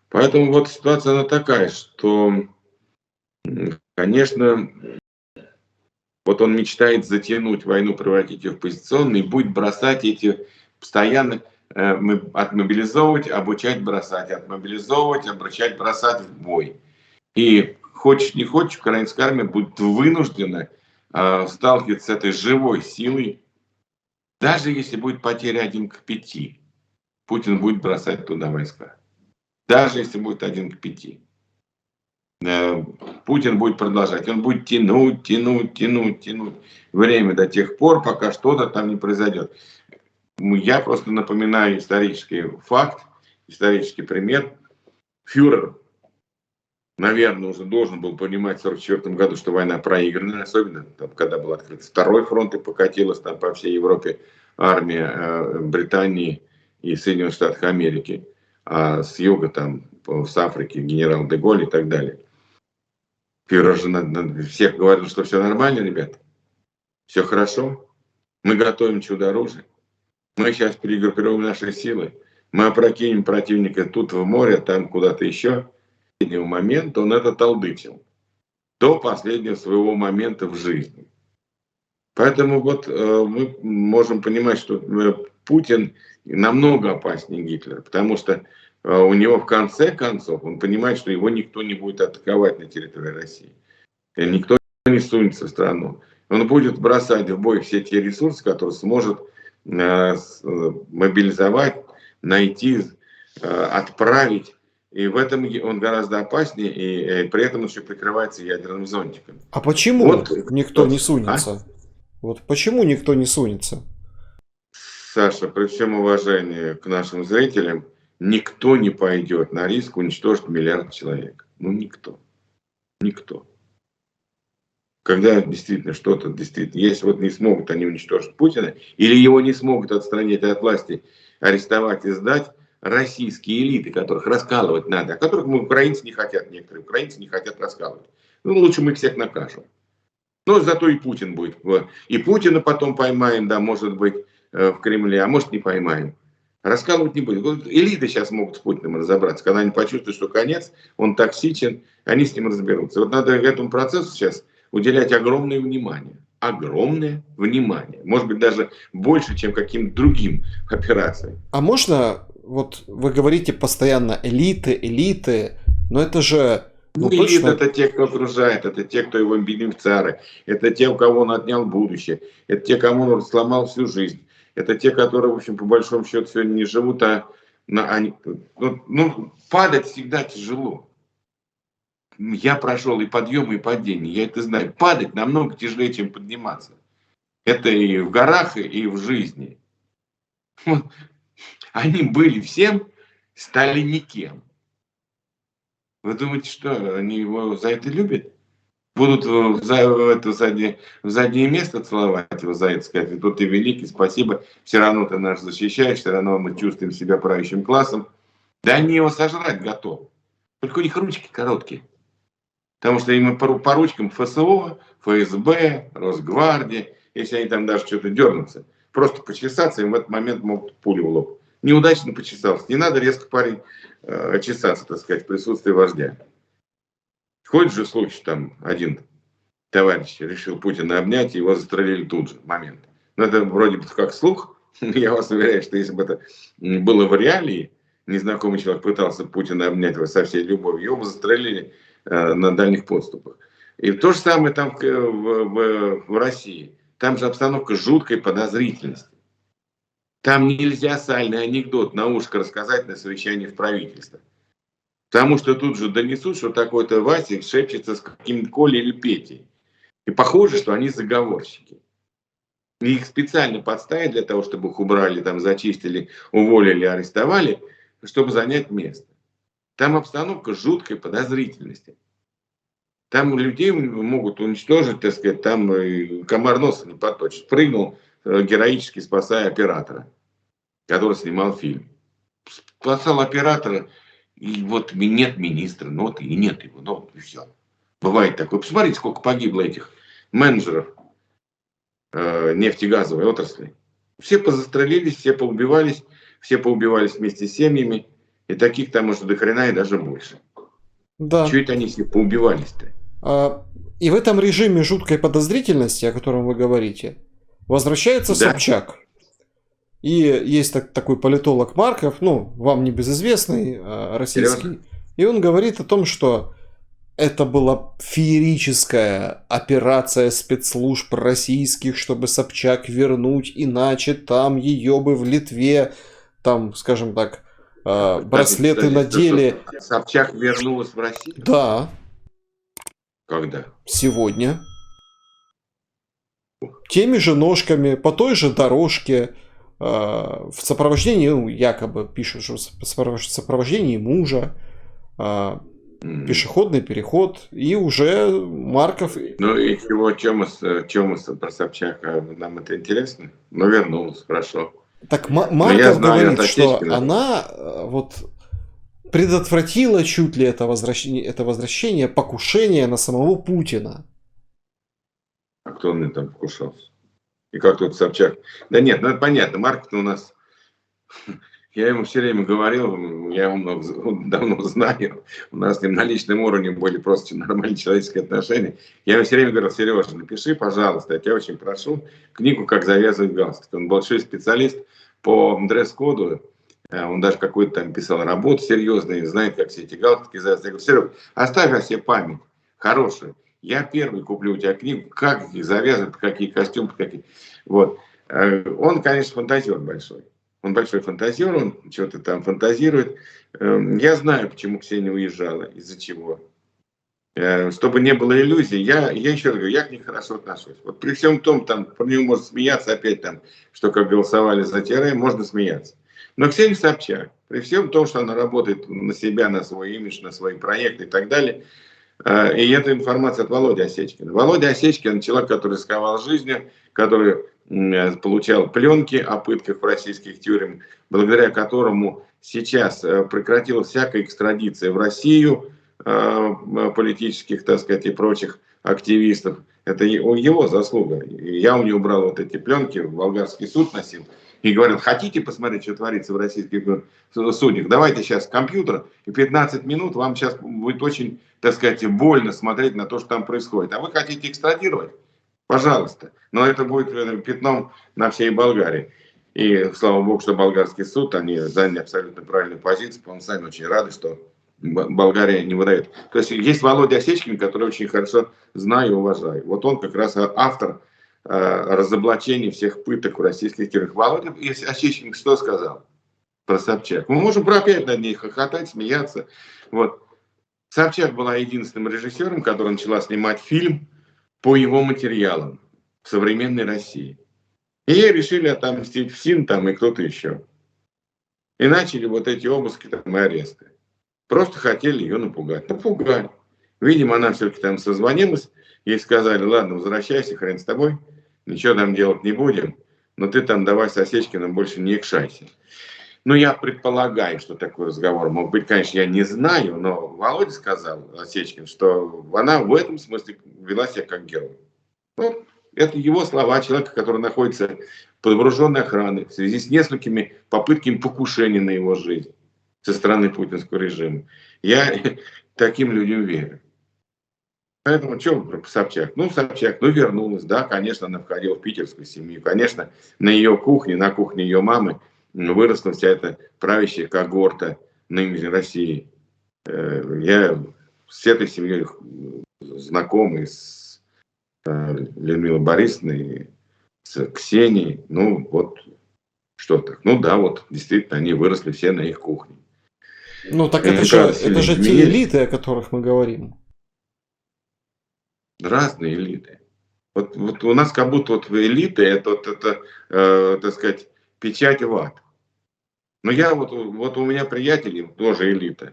Поэтому вот ситуация она такая, что, конечно, вот он мечтает затянуть войну, превратить ее в позиционную и будет бросать эти постоянно отмобилизовывать, обучать, бросать, отмобилизовывать, обучать, бросать в бой. И хочешь не хочешь, украинская армия будет вынуждена сталкиваться с этой живой силой. Даже если будет потеря 1 к 5, Путин будет бросать туда войска. Даже если будет 1 к 5. Путин будет продолжать. Он будет тянуть время до тех пор, пока что-то там не произойдет. Я просто напоминаю исторический факт, исторический пример. Фюрер, наверное, уже должен был понимать в 1944 году, что война проиграна, особенно там, когда был открыт второй фронт и покатилась там по всей Европе армия Британии и Соединенных Штатов Америки, а с юга там с Африки генерал де Голль и так далее. Фюрер же всех говорил, что все нормально, ребята, все хорошо, мы готовим чудо-оружие, мы сейчас перегруппируем наши силы, мы опрокинем противника тут в море, там куда-то еще. До последнего момента он это толдычил. До последнего своего момента в жизни. Поэтому вот мы можем понимать, что Путин намного опаснее Гитлера, потому что у него в конце концов, он понимает, что его никто не будет атаковать на территории России. И никто не сунется в страну. Он будет бросать в бой все те ресурсы, которые сможет мобилизовать, найти, отправить. И в этом он гораздо опаснее, и при этом еще прикрывается ядерным зонтиком. А почему Вот никто не сунется? Вот почему никто не сунется? Саша, при всем уважении к нашим зрителям, никто не пойдет на риск уничтожить миллиард человек. Ну, никто. Никто. Когда действительно что-то, действительно, если вот не смогут они уничтожить Путина, или его не смогут отстранить от власти, арестовать и сдать, российские элиты, которых раскалывать надо, о которых украинцы не хотят, некоторые украинцы не хотят раскалывать. Ну, лучше мы их всех накажем. Но зато и Путин будет. И Путина потом поймаем, да, может быть, в Кремле, а может не поймаем. Раскалывать не будем. Вот элиты сейчас могут с Путиным разобраться. Когда они почувствуют, что конец, он токсичен, они с ним разберутся. Вот надо этому процессу сейчас уделять огромное внимание. Огромное внимание. Может быть, даже больше, чем каким-то другим операциям. А можно, вот вы говорите постоянно элиты, но это же... Ну, элита — это те, кто окружает, это те, кто его бенефициары, это те, у кого он отнял будущее, это те, кому он сломал всю жизнь, это те, которые, в общем, по большому счету сегодня не живут, падать всегда тяжело. Я прошел и подъемы, и падения, я это знаю. Падать намного тяжелее, чем подниматься. Это и в горах, и в жизни. Они были всем, стали никем. Вы думаете, что они его за это любят? Будут в заднее место целовать его за это, сказать, тут ты великий, спасибо, все равно ты нас защищаешь, все равно мы чувствуем себя правящим классом. Да они его сожрать готовы. Только у них ручки короткие. Потому что им по ручкам ФСО, ФСБ, Росгвардия, если они там даже что-то дернутся, просто почесаться, им в этот момент могут пулю в лоб. Неудачно почесался. Не надо резко, парень, чесаться, так сказать, в присутствии вождя. Ходит же случай, там один товарищ решил Путина обнять, и его застрелили тут же, в момент. Но это вроде бы как слух. Я вас уверяю, что если бы это было в реалии, незнакомый человек пытался Путина обнять его со всей любовью, его бы застрелили на дальних подступах. И то же самое там в России. Там же обстановка жуткой подозрительности. Там нельзя сальный анекдот на ушко рассказать на совещании в правительстве. Потому что тут же донесут, что такой-то Васик шепчется с каким-то Колей или Петей. И похоже, что они заговорщики. И их специально подставили для того, чтобы их убрали, там, зачистили, уволили, арестовали, чтобы занять место. Там обстановка жуткой подозрительности. Там людей могут уничтожить, так сказать, там комар носа не поточит. Прыгнул, героически спасая оператора, который снимал фильм. Спасал оператора, и вот нет министра, ну вот и нет его, ну вот и все. Бывает такое. Посмотрите, сколько погибло этих менеджеров нефтегазовой отрасли. Все позастрелились, все поубивались, все поубивались вместе с семьями, и таких там может до хрена и даже больше. Да. Чего это они все поубивались-то? И в этом режиме жуткой подозрительности, о котором вы говорите, возвращается Да. Собчак. И есть такой политолог Марков, ну, вам небезызвестный, российский, Серьезно? и он говорит о том, что это была феерическая операция спецслужб российских, чтобы Собчак вернуть, иначе там ее бы в Литве, там, скажем так, браслеты надели. Собчак вернулась в Россию? Да, Когда? сегодня. Теми же ножками, по той же дорожке, в сопровождении, ну, якобы пишут, что в сопровождении мужа, пешеходный переход, и уже Марков... Ну и чего, чем мы про Собчака, нам это интересно? Ну, вернулась, хорошо. Так Марков говорит, что она вот предотвратила чуть ли это возвращение, покушение на самого Путина. А кто мне там покушался? И как тут Собчак? Да нет, ну это понятно, Марков-то у нас... Я ему все время говорил, я его давно знаю, у нас с ним на личном уровне были просто нормальные человеческие отношения. Я ему все время говорил: Сережа, напиши, пожалуйста, я тебя очень прошу, книгу «Как завязывать галстук». Он большой специалист по дресс-коду, он даже какую-то там писал работу серьезную, знает, как все эти галстуки завязывать. Я говорю: Серега, оставь о себе память хорошую. Я первый куплю у тебя книгу, как их завязывать, какие костюмы, какие. Вот. Он, конечно, фантазер большой. Он большой фантазер, он что-то там фантазирует. Я знаю, почему Ксения уезжала, из-за чего. Чтобы не было иллюзий, я еще раз говорю, я к ней хорошо отношусь. Вот при всем том, там, про нее можно смеяться опять, там, что как голосовали за ТР, можно смеяться. Но Ксения Собчак, при всем том, что она работает на себя, на свой имидж, на свои проекты и так далее, и эта информация от Володи Осечкина. Володя Осечкин — человек, который рисковал жизнью, который получал пленки о пытках в российских тюрьмах, благодаря которому сейчас прекратилась всякая экстрадиция в Россию политических, так сказать, и прочих активистов. Это его заслуга. Я у него брал вот эти пленки, в болгарский суд носил, и говорил: хотите посмотреть, что творится в российских судьях? Давайте сейчас компьютер, и 15 минут вам сейчас будет очень, так сказать, больно смотреть на то, что там происходит. А вы хотите экстрадировать? Пожалуйста. Но это будет пятном на всей Болгарии. И слава богу, что болгарский суд, они заняли абсолютно правильную позицию. По-моему, сами очень рады, что Болгария не выдает. То есть Володя Осечкин, который очень хорошо знаю и уважаю. Вот он как раз автор разоблачения всех пыток в российских тюрьмах. Володя Осечкин что сказал про Собчак? Мы можем опять над ней хохотать, смеяться. Вот. Собчак была единственным режиссером, который начала снимать фильм по его материалам в современной России. И ей решили отомстить ФСИН там и кто-то еще. И начали вот эти обыски там и аресты. Просто хотели ее напугать. Напугали. Видимо, она все-таки там созвонилась. Ей сказали: ладно, возвращайся, хрен с тобой. Ничего там делать не будем. Но ты там давай с Осечкиным больше не икшайся. Ну, я предполагаю, что такой разговор мог быть. Конечно, я не знаю, но Володя сказал, Осечкин, что она в этом смысле вела себя как герой. Ну, это его слова человека, который находится под вооруженной охраной в связи с несколькими попытками покушения на его жизнь со стороны путинского режима. Я таким людям верю. Поэтому что про Собчак? Ну, Собчак, вернулась, да, конечно, она входила в питерскую семью. Конечно, на ее кухне, на кухне ее мамы выросла вся эта правящая когорта нынешней России. Я с этой семьей знакомый, с Людмилой Борисовной, с Ксенией. Ну, вот что так. Ну да, вот действительно, они выросли все на их кухне. Ну, так это же те элиты, о которых мы говорим. Разные элиты. Вот у нас как будто вот элиты, это так сказать, печать в ад. Но я вот у меня приятель тоже элита.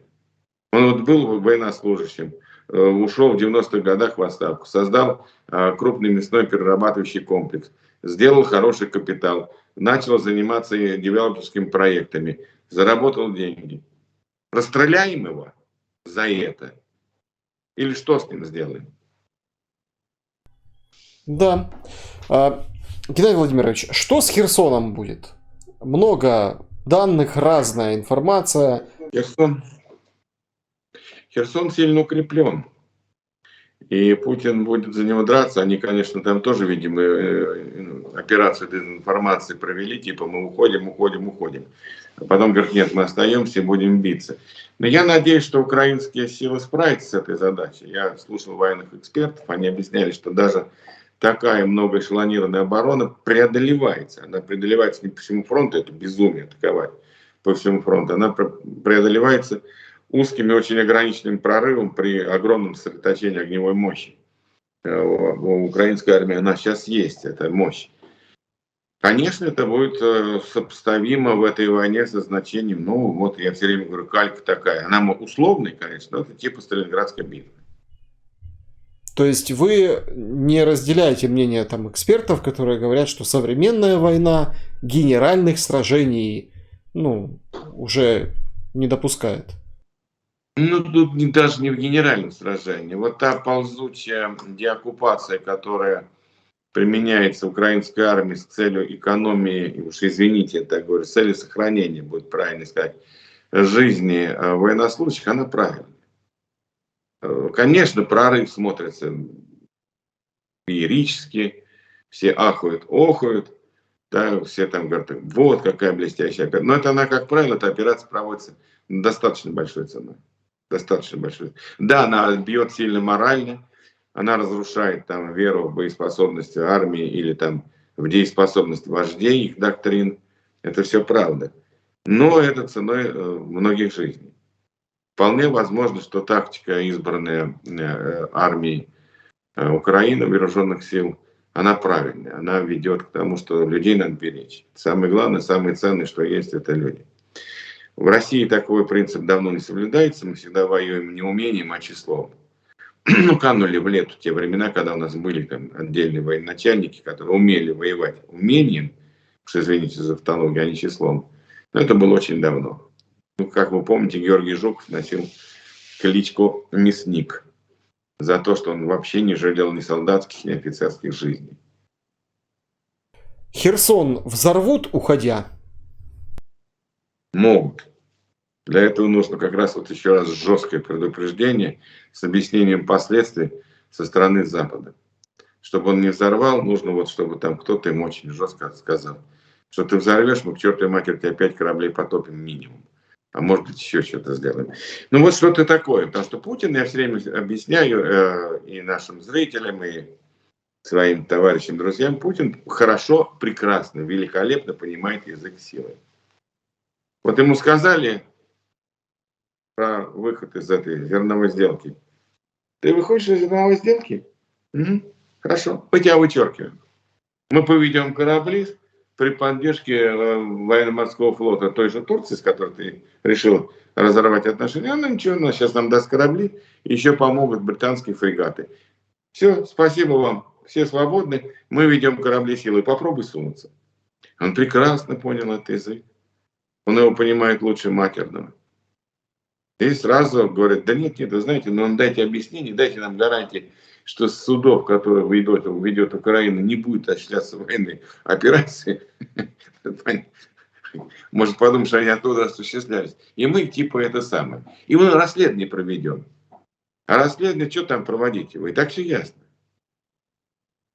Он вот был военнослужащим, ушел в 90-х годах в отставку, создал крупный мясной перерабатывающий комплекс, сделал хороший капитал, начал заниматься девелоперскими проектами, заработал деньги. Расстреляем его за это? Или что с ним сделаем? Да. Геннадий Владимирович, что с Херсоном будет? Много данных, разная информация. Херсон, Херсон сильно укреплен. И Путин будет за него драться. Они, конечно, там тоже, видимо, операцию дезинформации провели, типа мы уходим, уходим, уходим. А потом говорят, нет, мы остаемся и будем биться. Но я надеюсь, что украинские силы справятся с этой задачей. Я слушал военных экспертов, они объясняли, что даже такая многоэшелонированная оборона преодолевается. Она преодолевается не по всему фронту, это безумие атаковать по всему фронту. Она преодолевается узким и очень ограниченным прорывом при огромном сосредоточении огневой мощи. У украинской армии она сейчас есть, эта мощь. Конечно, это будет сопоставимо в этой войне со значением, ну вот я все время говорю, калька такая. Она условная, конечно, но это типа Сталинградской битвы. То есть вы не разделяете мнение там экспертов, которые говорят, что современная война генеральных сражений, ну, уже не допускает. Ну, тут даже не в генеральном сражении. Вот та ползучая деоккупация, которая применяется украинской армией с целью экономии, уж извините, я так говорю, с целью сохранения, будет правильно сказать, жизни военнослужащих, она правильная. Конечно, прорыв смотрится феерически, все ахают, охают, да, все там говорят, вот какая блестящая операция. Но это она, как правило, эта операция проводится достаточно большой ценой. Достаточно большой. Да, она бьет сильно морально, она разрушает там веру в боеспособность армии или там в дееспособность вождей, их доктрин. Это все правда. Но это ценой многих жизней. Вполне возможно, что тактика, избранная армией Украины, вооруженных сил, она правильная. Она ведет к тому, что людей надо беречь. Самое главное, самое ценное, что есть, это люди. В России такой принцип давно не соблюдается. Мы всегда воюем не умением, а числом. Ну, канули в лету те времена, когда у нас были там отдельные военачальники, которые умели воевать умением, уж извините за автологию, а не числом. Но это было очень давно. Ну, как вы помните, Георгий Жуков носил кличку «Мясник» за то, что он вообще не жалел ни солдатских, ни офицерских жизней. Херсон взорвут, уходя? Могут. Для этого нужно как раз вот еще раз жесткое предупреждение с объяснением последствий со стороны Запада. Чтобы он не взорвал, нужно вот, чтобы там кто-то им очень жестко сказал, что ты взорвешь, мы к чертовой матери тебе 5 кораблей потопим минимум. А может быть еще что-то сделаем. Ну вот что-то такое. Потому что Путин, я все время объясняю и нашим зрителям, и своим товарищам, друзьям, Путин хорошо, прекрасно, великолепно понимает язык силы. Вот ему сказали про выход из этой зерновой сделки. Ты выходишь из зерновой сделки? Угу. Хорошо, мы тебя вычеркиваем. Мы поведем корабли при поддержке военно-морского флота той же Турции, с которой ты решил разорвать отношения. Ну ничего, она сейчас нам даст корабли, еще помогут британские фрегаты. Все, спасибо вам, все свободны, мы ведем корабли силой, попробуй сунуться. Он прекрасно понял этот язык. Он его понимает лучше матерного. И сразу говорят, да нет, вы знаете, но дайте объяснение, дайте нам гарантии, что с судов, которые ведет Украина, не будет осуществляться военной операции. Может подумать, что они оттуда осуществлялись. И мы типа это самое. И мы расследование проведем. А расследование, что там проводить его? И так все ясно.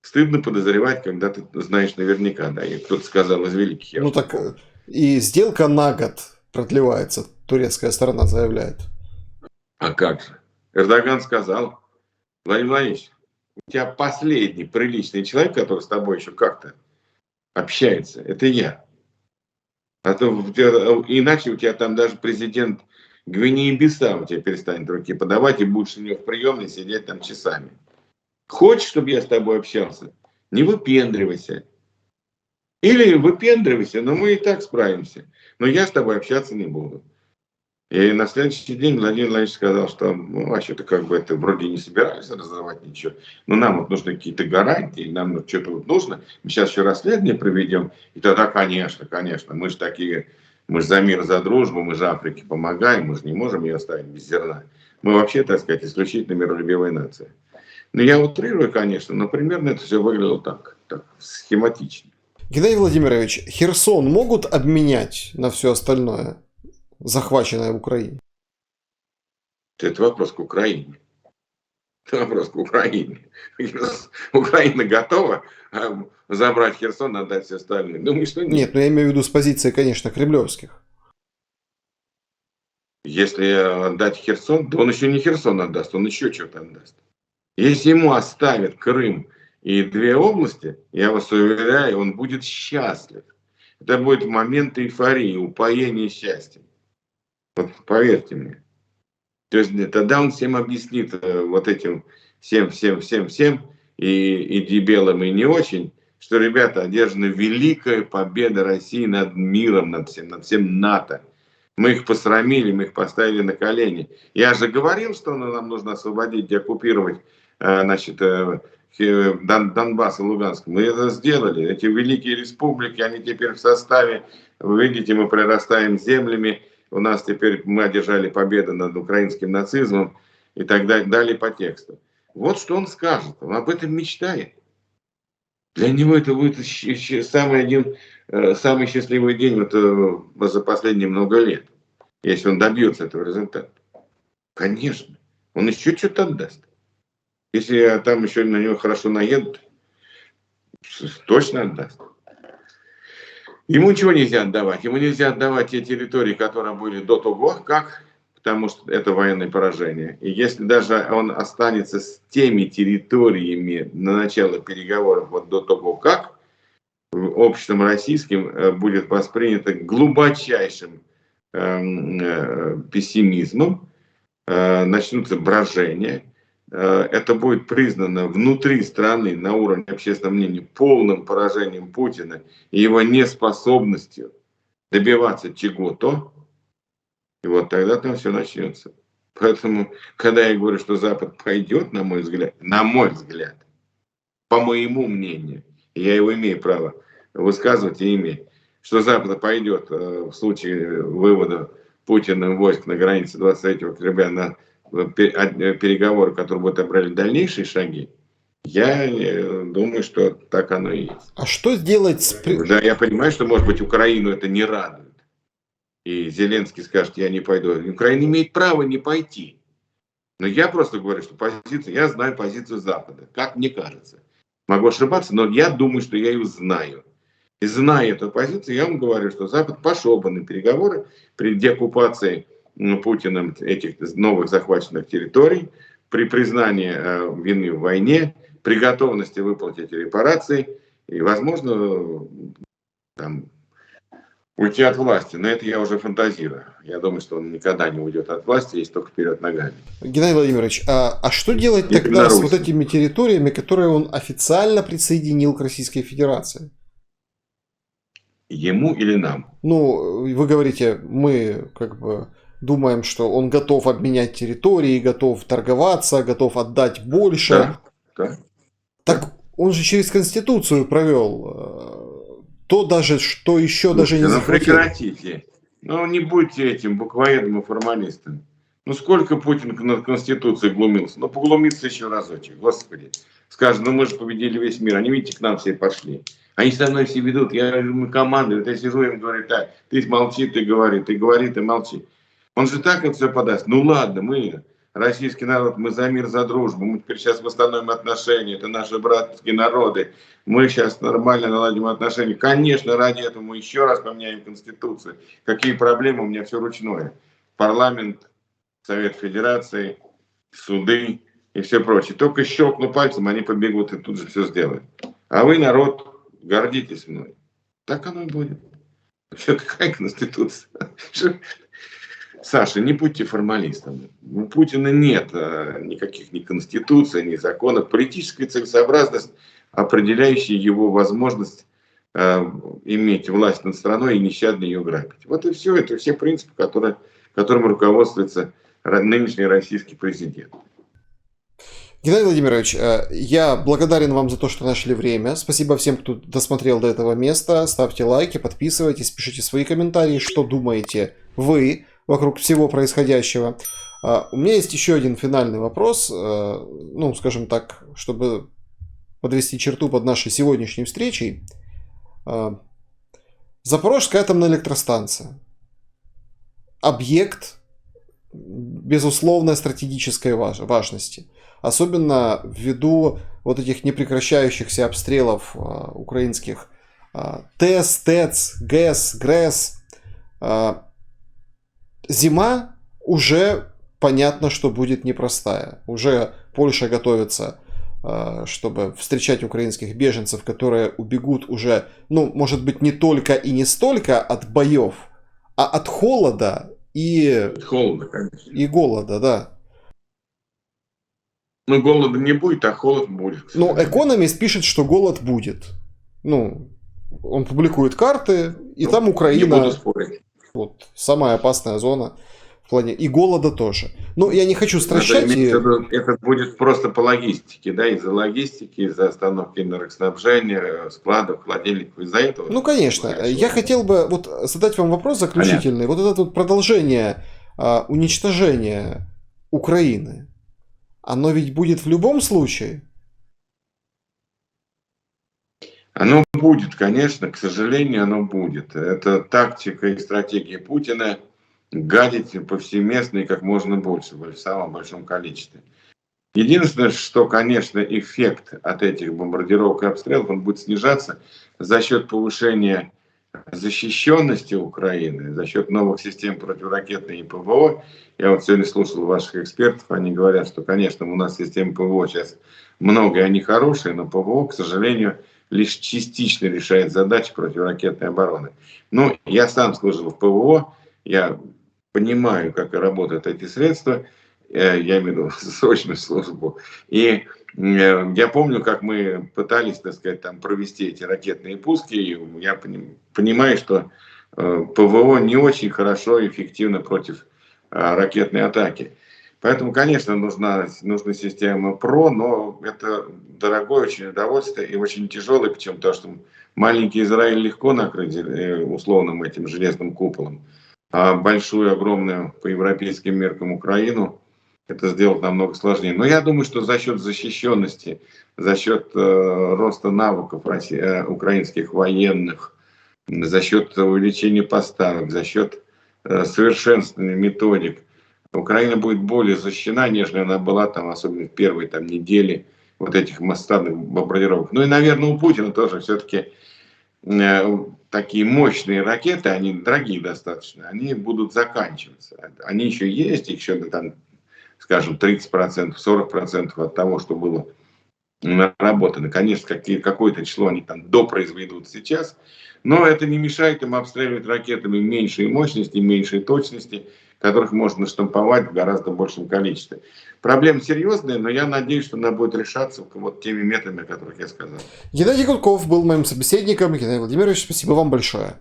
Стыдно подозревать, когда ты знаешь наверняка, да, и кто-то сказал из великих. Ну так и сделка на год продлевается, турецкая сторона заявляет. А как же? Эрдоган сказал, Владимир Владимирович, у тебя последний приличный человек, который с тобой еще как-то общается, это я. А то иначе у тебя там даже президент Гвинеи-Бисау тебя перестанет руки подавать и будешь у него в приемной сидеть там часами. Хочешь, чтобы я с тобой общался? Не выпендривайся. Или выпендривайся, но мы и так справимся. Но я с тобой общаться не буду. И на следующий день Владимир Владимирович сказал, что ну, вообще-то как бы это вроде не собирались разрывать ничего, но нам вот нужны какие-то гарантии, нам вот что-то вот нужно, мы сейчас еще расследование проведем, и тогда, конечно, мы же такие, мы же за мир, за дружбу, мы же Африке помогаем, мы же не можем ее оставить без зерна. Мы вообще, так сказать, исключительно миролюбивая нация. Ну, я утрирую, конечно, но примерно это все выглядело так схематично. Геннадий Владимирович, Херсон могут обменять на все остальное, захваченное в Украине? Это вопрос к Украине. Это вопрос к Украине. Украина готова забрать Херсон, отдать все остальное? Думаю, что нет. Нет, но я имею в виду с позиции, конечно, кремлевских. Если отдать Херсон, то он еще не Херсон отдаст, он еще что-то отдаст. Если ему оставят Крым и 2 области, я вас уверяю, он будет счастлив. Это будет момент эйфории, упоения счастьем. Вот поверьте мне. То есть тогда он всем объяснит, вот этим всем, и дебелам, и не очень, что, ребята, одержана великая победа России над миром, над всем НАТО. Мы их посрамили, мы их поставили на колени. Я же говорил, что нам нужно освободить, деоккупировать, значит, Донбасс и Луганск. Мы это сделали. Эти великие республики, они теперь в составе, вы видите, мы прирастаем землями. У нас теперь мы одержали победу над украинским нацизмом и так далее по тексту. Вот что он скажет. Он об этом мечтает. Для него это будет самый счастливый день за последние много лет, если он добьется этого результата. Конечно. Он еще что-то отдаст. Если там еще на него хорошо наедут, точно отдаст. Ему ничего нельзя отдавать. Ему нельзя отдавать те территории, которые были до того, как, потому что это военное поражение. И если даже он останется с теми территориями на начало переговоров вот до того, как, обществом российским будет воспринято глубочайшим пессимизмом, начнутся брожения. Это будет признано внутри страны на уровне общественного мнения полным поражением Путина и его неспособностью добиваться чего-то. И вот тогда там все начнется. Поэтому, когда я говорю, что Запад пойдет, на мой взгляд, по моему мнению, я его имею право высказывать и иметь, что Запад пойдет в случае вывода Путина войск на границе 23 октября на переговоры, которые будут обрали дальнейшие шаги, я думаю, что так оно и есть. А что сделать с... Да, я понимаю, что, может быть, Украину это не радует. И Зеленский скажет, я не пойду. Украина имеет право не пойти. Но я просто говорю, что я знаю позицию Запада, как мне кажется. Могу ошибаться, но я думаю, что я ее знаю. И зная эту позицию, я вам говорю, что Запад пошел бы на переговоры при деоккупации Путиным этих новых захваченных территорий, при признании вины в войне, при готовности выплатить репарации и, возможно, там, уйти от власти. Но это я уже фантазирую. Я думаю, что он никогда не уйдет от власти, если только вперед ногами. Геннадий Владимирович, а что делать тогда с вот этими территориями, которые он официально присоединил к Российской Федерации? Ему или нам? Ну, вы говорите, мы как бы думаем, что он готов обменять территории, готов торговаться, готов отдать больше. Да. Так он же через Конституцию провел то даже, что еще даже не захватил. Прекратите. Ну, не будьте этим буквоедом и формалистом. Ну, сколько Путин над Конституцией глумился? Ну, поглумиться еще разочек, господи. Скажет, ну мы же победили весь мир. Они, видите, к нам все пошли. Они со мной все ведут. Мы командую. Я сижу им говорю, так, ты молчи, ты говори, ты молчи. Он же так это все подаст. Ну ладно, мы, российский народ, мы за мир, за дружбу. Мы теперь сейчас восстановим отношения. Это наши братские народы. Мы сейчас нормально наладим отношения. Конечно, ради этого мы еще раз поменяем Конституцию. Какие проблемы? У меня все ручное. Парламент, Совет Федерации, суды и все прочее. Только щелкну пальцем, они побегут и тут же все сделают. А вы, народ, гордитесь мной. Так оно и будет. Все, какая Конституция? Саша, не будьте формалистом. У Путина нет никаких ни конституций, ни законов. Политическая целесообразность, определяющая его возможность иметь власть над страной и нещадно ее грабить. Вот и все. Это все принципы, которым руководствуется нынешний российский президент. Геннадий Владимирович, я благодарен вам за то, что нашли время. Спасибо всем, кто досмотрел до этого места. Ставьте лайки, подписывайтесь, пишите свои комментарии, что думаете вы вокруг всего происходящего. У меня есть еще один финальный вопрос, ну, скажем так, чтобы подвести черту под нашей сегодняшней встречей. Запорожская атомная электростанция. Объект безусловной стратегической важности. Особенно ввиду вот этих непрекращающихся обстрелов украинских ТЭС, ТЭЦ, ГЭС, ГРЭС. Зима уже понятно, что будет непростая. Уже Польша готовится, чтобы встречать украинских беженцев, которые убегут уже, ну, может быть, не только и не столько от боев, а от холода и голода, да. Ну, голода не будет, а холод будет. Ну, Экономист пишет, что голод будет. Ну, он публикует карты, и там Украина... Не буду спорить. Вот, самая опасная зона в плане... И голода тоже. Ну, я не хочу стращать... Это будет просто по логистике, да, из-за логистики, из-за остановки энергоснабжения, складов, холодильников, из-за этого. Ну, конечно. Я хотел бы вот задать вам вопрос заключительный. Понятно. Вот это вот продолжение уничтожения Украины, оно ведь будет в любом случае? Оно будет, конечно, к сожалению, оно будет. Это тактика и стратегия Путина гадить повсеместно и как можно больше, в самом большом количестве. Единственное, что, конечно, эффект от этих бомбардировок и обстрелов, он будет снижаться за счет повышения защищенности Украины, за счет новых систем противоракетной и ПВО. Я вот сегодня слушал ваших экспертов, они говорят, что, конечно, у нас систем ПВО сейчас много, и они хорошие, но ПВО, к сожалению, лишь частично решает задачи противоракетной обороны. Ну, я сам служил в ПВО, я понимаю, как работают эти средства, я имею в виду срочную службу. И я помню, как мы пытались, так сказать, там провести эти ракетные пуски, и я понимаю, что ПВО не очень хорошо и эффективно против ракетной атаки. Поэтому, конечно, нужна система ПРО, но это дорогое очень удовольствие и очень тяжелое, причем то, что маленький Израиль легко накрыть условным этим железным куполом, а большую, огромную по европейским меркам Украину это сделать намного сложнее. Но я думаю, что за счет защищенности, за счет роста навыков украинских военных, за счет увеличения поставок, за счет совершенствования методик, Украина будет более защищена, нежели она была там, особенно в первой там недели вот этих масштабных бомбардировок. Ну и, наверное, у Путина тоже все-таки такие мощные ракеты, они дорогие достаточно, они будут заканчиваться. Они еще есть, еще там, скажем, 30%, 40% от того, что было наработано. Конечно, какое-то число они там допроизведут сейчас, но это не мешает им обстреливать ракетами меньшей мощности, меньшей точности, которых можно штамповать в гораздо большем количестве. Проблема серьезная, но я надеюсь, что она будет решаться вот теми методами, о которых я сказал. Геннадий Гудков был моим собеседником. Геннадий Владимирович, спасибо вам большое.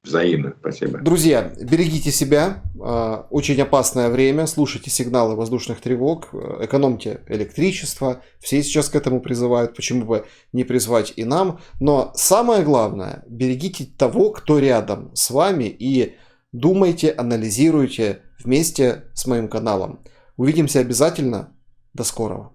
Взаимно, спасибо. Друзья, берегите себя. Очень опасное время. Слушайте сигналы воздушных тревог. Экономьте электричество. Все сейчас к этому призывают. Почему бы не призвать и нам? Но самое главное, берегите того, кто рядом с вами, и думайте, анализируйте вместе с моим каналом. Увидимся обязательно. До скорого.